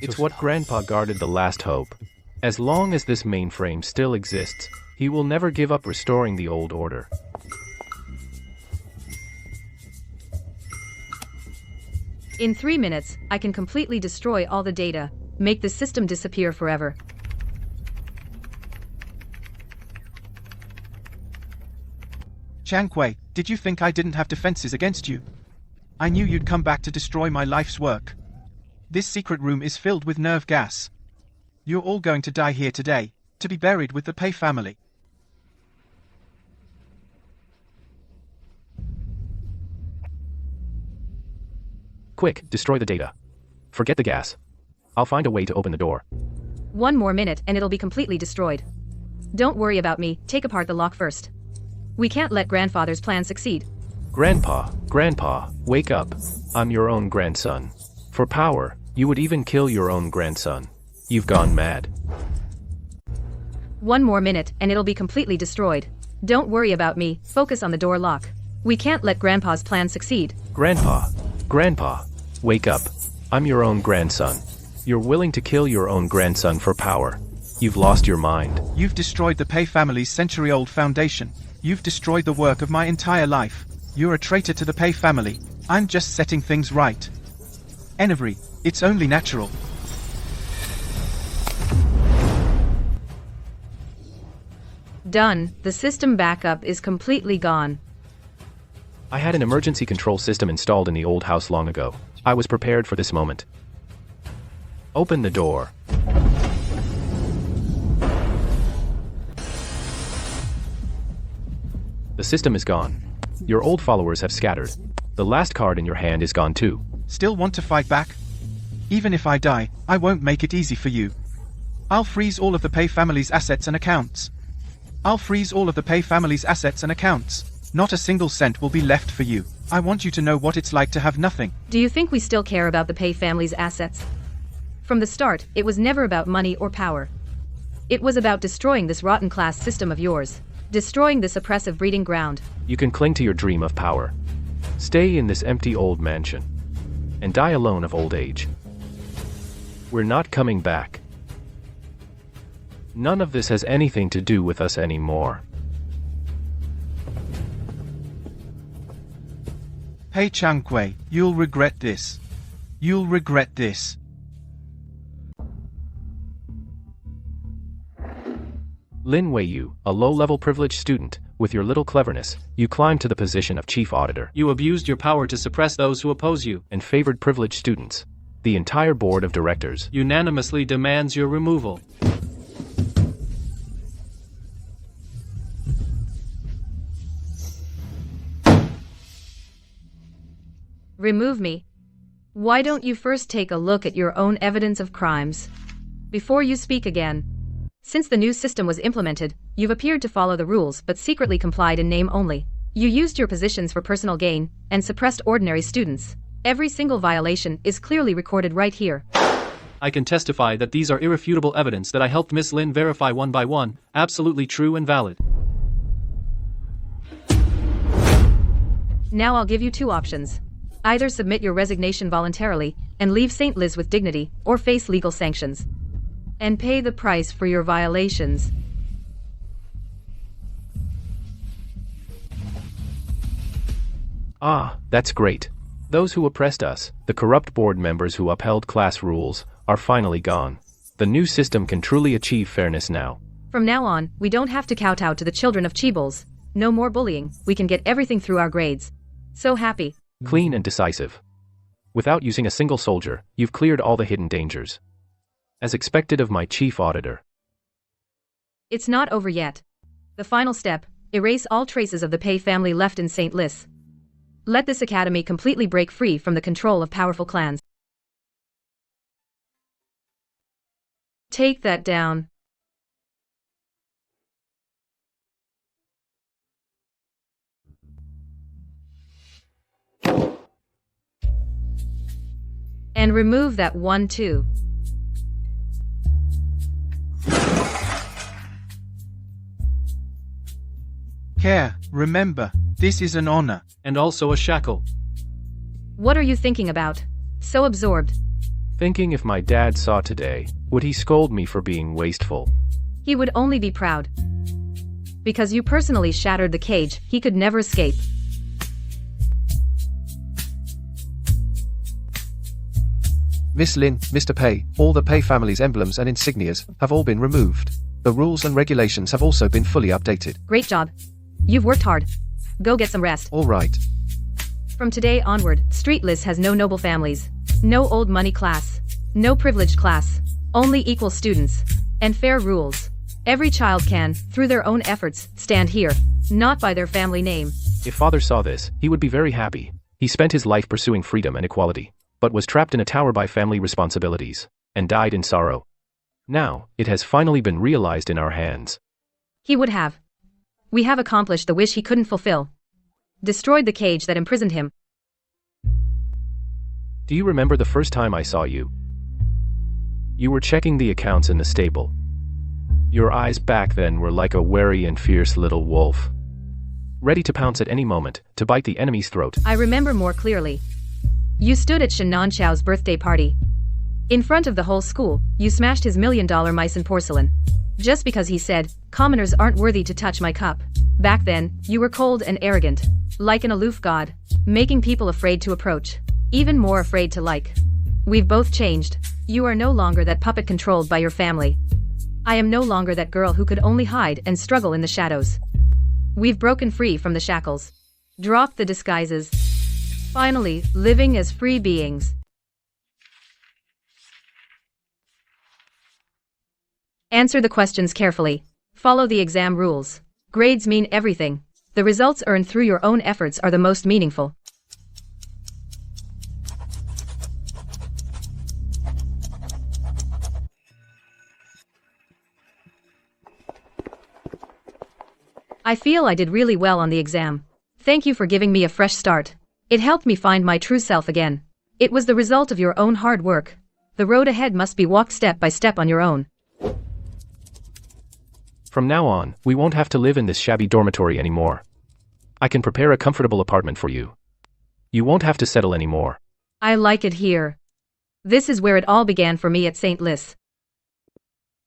It's what Grandpa guarded the last hope. As long as this mainframe still exists, he will never give up restoring the old order. In 3 minutes, I can completely destroy all the data, make the system disappear forever. Changquei, did you think I didn't have defenses against you? I knew you'd come back to destroy my life's work. This secret room is filled with nerve gas. You're all going to die here today, to be buried with the Pei family. Quick, destroy the data. Forget the gas. I'll find a way to open the door. 1 more minute and it'll be completely destroyed. Don't worry about me, take apart the lock first. We can't let grandfather's plan succeed. Grandpa, wake up. I'm your own grandson. For power, you would even kill your own grandson. You've gone mad. 1 more minute and it'll be completely destroyed. Don't worry about me, focus on the door lock. We can't let grandpa's plan succeed. Grandpa, wake up. I'm your own grandson. You're willing to kill your own grandson for power. You've lost your mind. You've destroyed the Pei family's century-old foundation. You've destroyed the work of my entire life. You're a traitor to the Pei family. I'm just setting things right. Enivry, it's only natural. Done, the system backup is completely gone. I had an emergency control system installed in the old house long ago. I was prepared for this moment. Open the door. The system is gone. Your old followers have scattered. The last card in your hand is gone too. Still want to fight back? Even if I die, I won't make it easy for you. I'll freeze all of the Pei family's assets and accounts. Not a single cent will be left for you. I want you to know what it's like to have nothing. Do you think we still care about the Pei family's assets? From the start, it was never about money or power. It was about destroying this rotten class system of yours. Destroying this oppressive breeding ground. You can cling to your dream of power. Stay in this empty old mansion. And die alone of old age. We're not coming back. None of this has anything to do with us anymore. Pei Changquei, you'll regret this. You'll regret this. Lin Weiyu, a low-level privileged student, with your little cleverness, you climbed to the position of chief auditor. You abused your power to suppress those who oppose you. And favored privileged students. The entire board of directors unanimously demands your removal. Remove me. Why don't you first take a look at your own evidence of crimes before you speak again? Since the new system was implemented, you've appeared to follow the rules but secretly complied in name only. You used your positions for personal gain and suppressed ordinary students. Every single violation is clearly recorded right here. I can testify that these are irrefutable evidence that I helped Miss Lin verify one by one, absolutely true and valid. Now I'll give you 2 options. Either submit your resignation voluntarily and leave St. Liz with dignity, or face legal sanctions and pay the price for your violations. Ah, that's great. Those who oppressed us, the corrupt board members who upheld class rules, are finally gone. The new system can truly achieve fairness now. From now on, we don't have to kowtow to the children of Chibols. No more bullying, we can get everything through our grades. So happy. Clean and decisive. Without using a single soldier, you've cleared all the hidden dangers. As expected of my chief auditor. It's not over yet. The final step, erase all traces of the Pei family left in St. Lis. Let this academy completely break free from the control of powerful clans. Take that down. And remove that one too. Care, remember, this is an honor. And also a shackle. What are you thinking about? So absorbed. Thinking if my dad saw today, would he scold me for being wasteful? He would only be proud. Because you personally shattered the cage he could never escape. Miss Lin, Mr. Pei, all the Pei family's emblems and insignias have all been removed. The rules and regulations have also been fully updated. Great job. You've worked hard. Go get some rest. All right. From today onward, Street List has no noble families, no old money class, no privileged class, only equal students, and fair rules. Every child can, through their own efforts, stand here, not by their family name. If father saw this, he would be very happy. He spent his life pursuing freedom and equality. but was trapped in a tower by family responsibilities, and died in sorrow. Now, it has finally been realized in our hands. He would have. We have accomplished the wish he couldn't fulfill. Destroyed the cage that imprisoned him. Do you remember the first time I saw you? You were checking the accounts in the stable. Your eyes back then were like a wary and fierce little wolf, ready to pounce at any moment, to bite the enemy's throat. I remember more clearly. You stood at Shen Nanchao's birthday party. In front of the whole school, you smashed his $1 million mice and porcelain. Just because he said, commoners aren't worthy to touch my cup. Back then, you were cold and arrogant, like an aloof god, making people afraid to approach, even more afraid to like. We've both changed. You are no longer that puppet controlled by your family. I am no longer that girl who could only hide and struggle in the shadows. We've broken free from the shackles, dropped the disguises, finally living as free beings. Answer the questions carefully. Follow the exam rules. Grades mean everything. The results earned through your own efforts are the most meaningful. I feel I did really well on the exam. Thank you for giving me a fresh start. It helped me find my true self again. It was the result of your own hard work. The road ahead must be walked step by step on your own. From now on, we won't have to live in this shabby dormitory anymore. I can prepare a comfortable apartment for you. You won't have to settle anymore. I like it here. This is where it all began for me at St. Lis.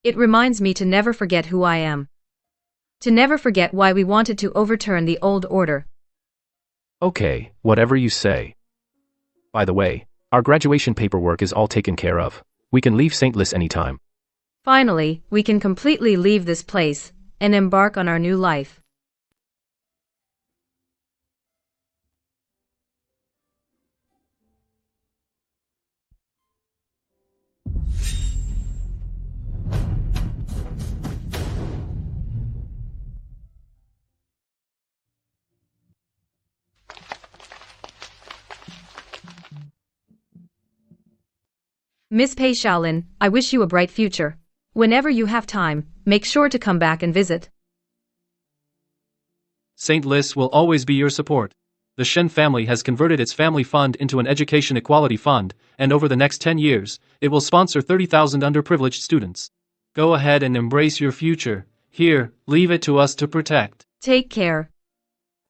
It reminds me to never forget who I am. To never forget why we wanted to overturn the old order. Okay, whatever you say. By the way, our graduation paperwork is all taken care of. We can leave St. Lis anytime. Finally, we can completely leave this place and embark on our new life. Miss Pei Shaolin, I wish you a bright future. Whenever you have time, make sure to come back and visit. St. Lis will always be your support. The Shen family has converted its family fund into an education equality fund, and over the next 10 years, it will sponsor 30,000 underprivileged students. Go ahead and embrace your future. Here, leave it to us to protect. Take care.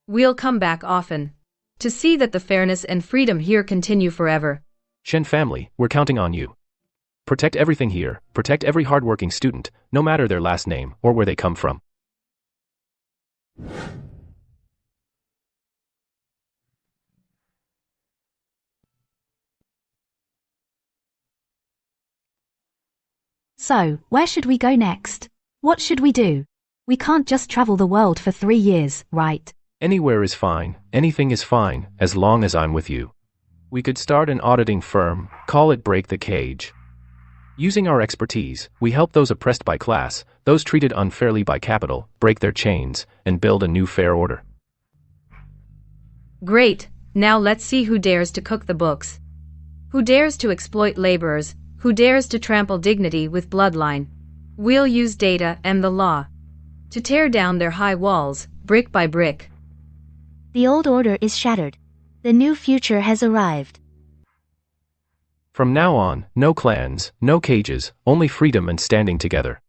We'll come back often to see that the fairness and freedom here continue forever. Shen family, we're counting on you. Protect everything here, protect every hardworking student, no matter their last name or where they come from. So, where should we go next? What should we do? We can't just travel the world for 3 years, right? Anywhere is fine, anything is fine, as long as I'm with you. We could start an auditing firm, call it Break the Cage. Using our expertise, we help those oppressed by class, those treated unfairly by capital, break their chains, and build a new fair order. Great, now let's see who dares to cook the books. Who dares to exploit laborers, who dares to trample dignity with bloodline. We'll use data and the law to tear down their high walls, brick by brick. The old order is shattered. The new future has arrived. From now on, no clans, no cages, only freedom and standing together.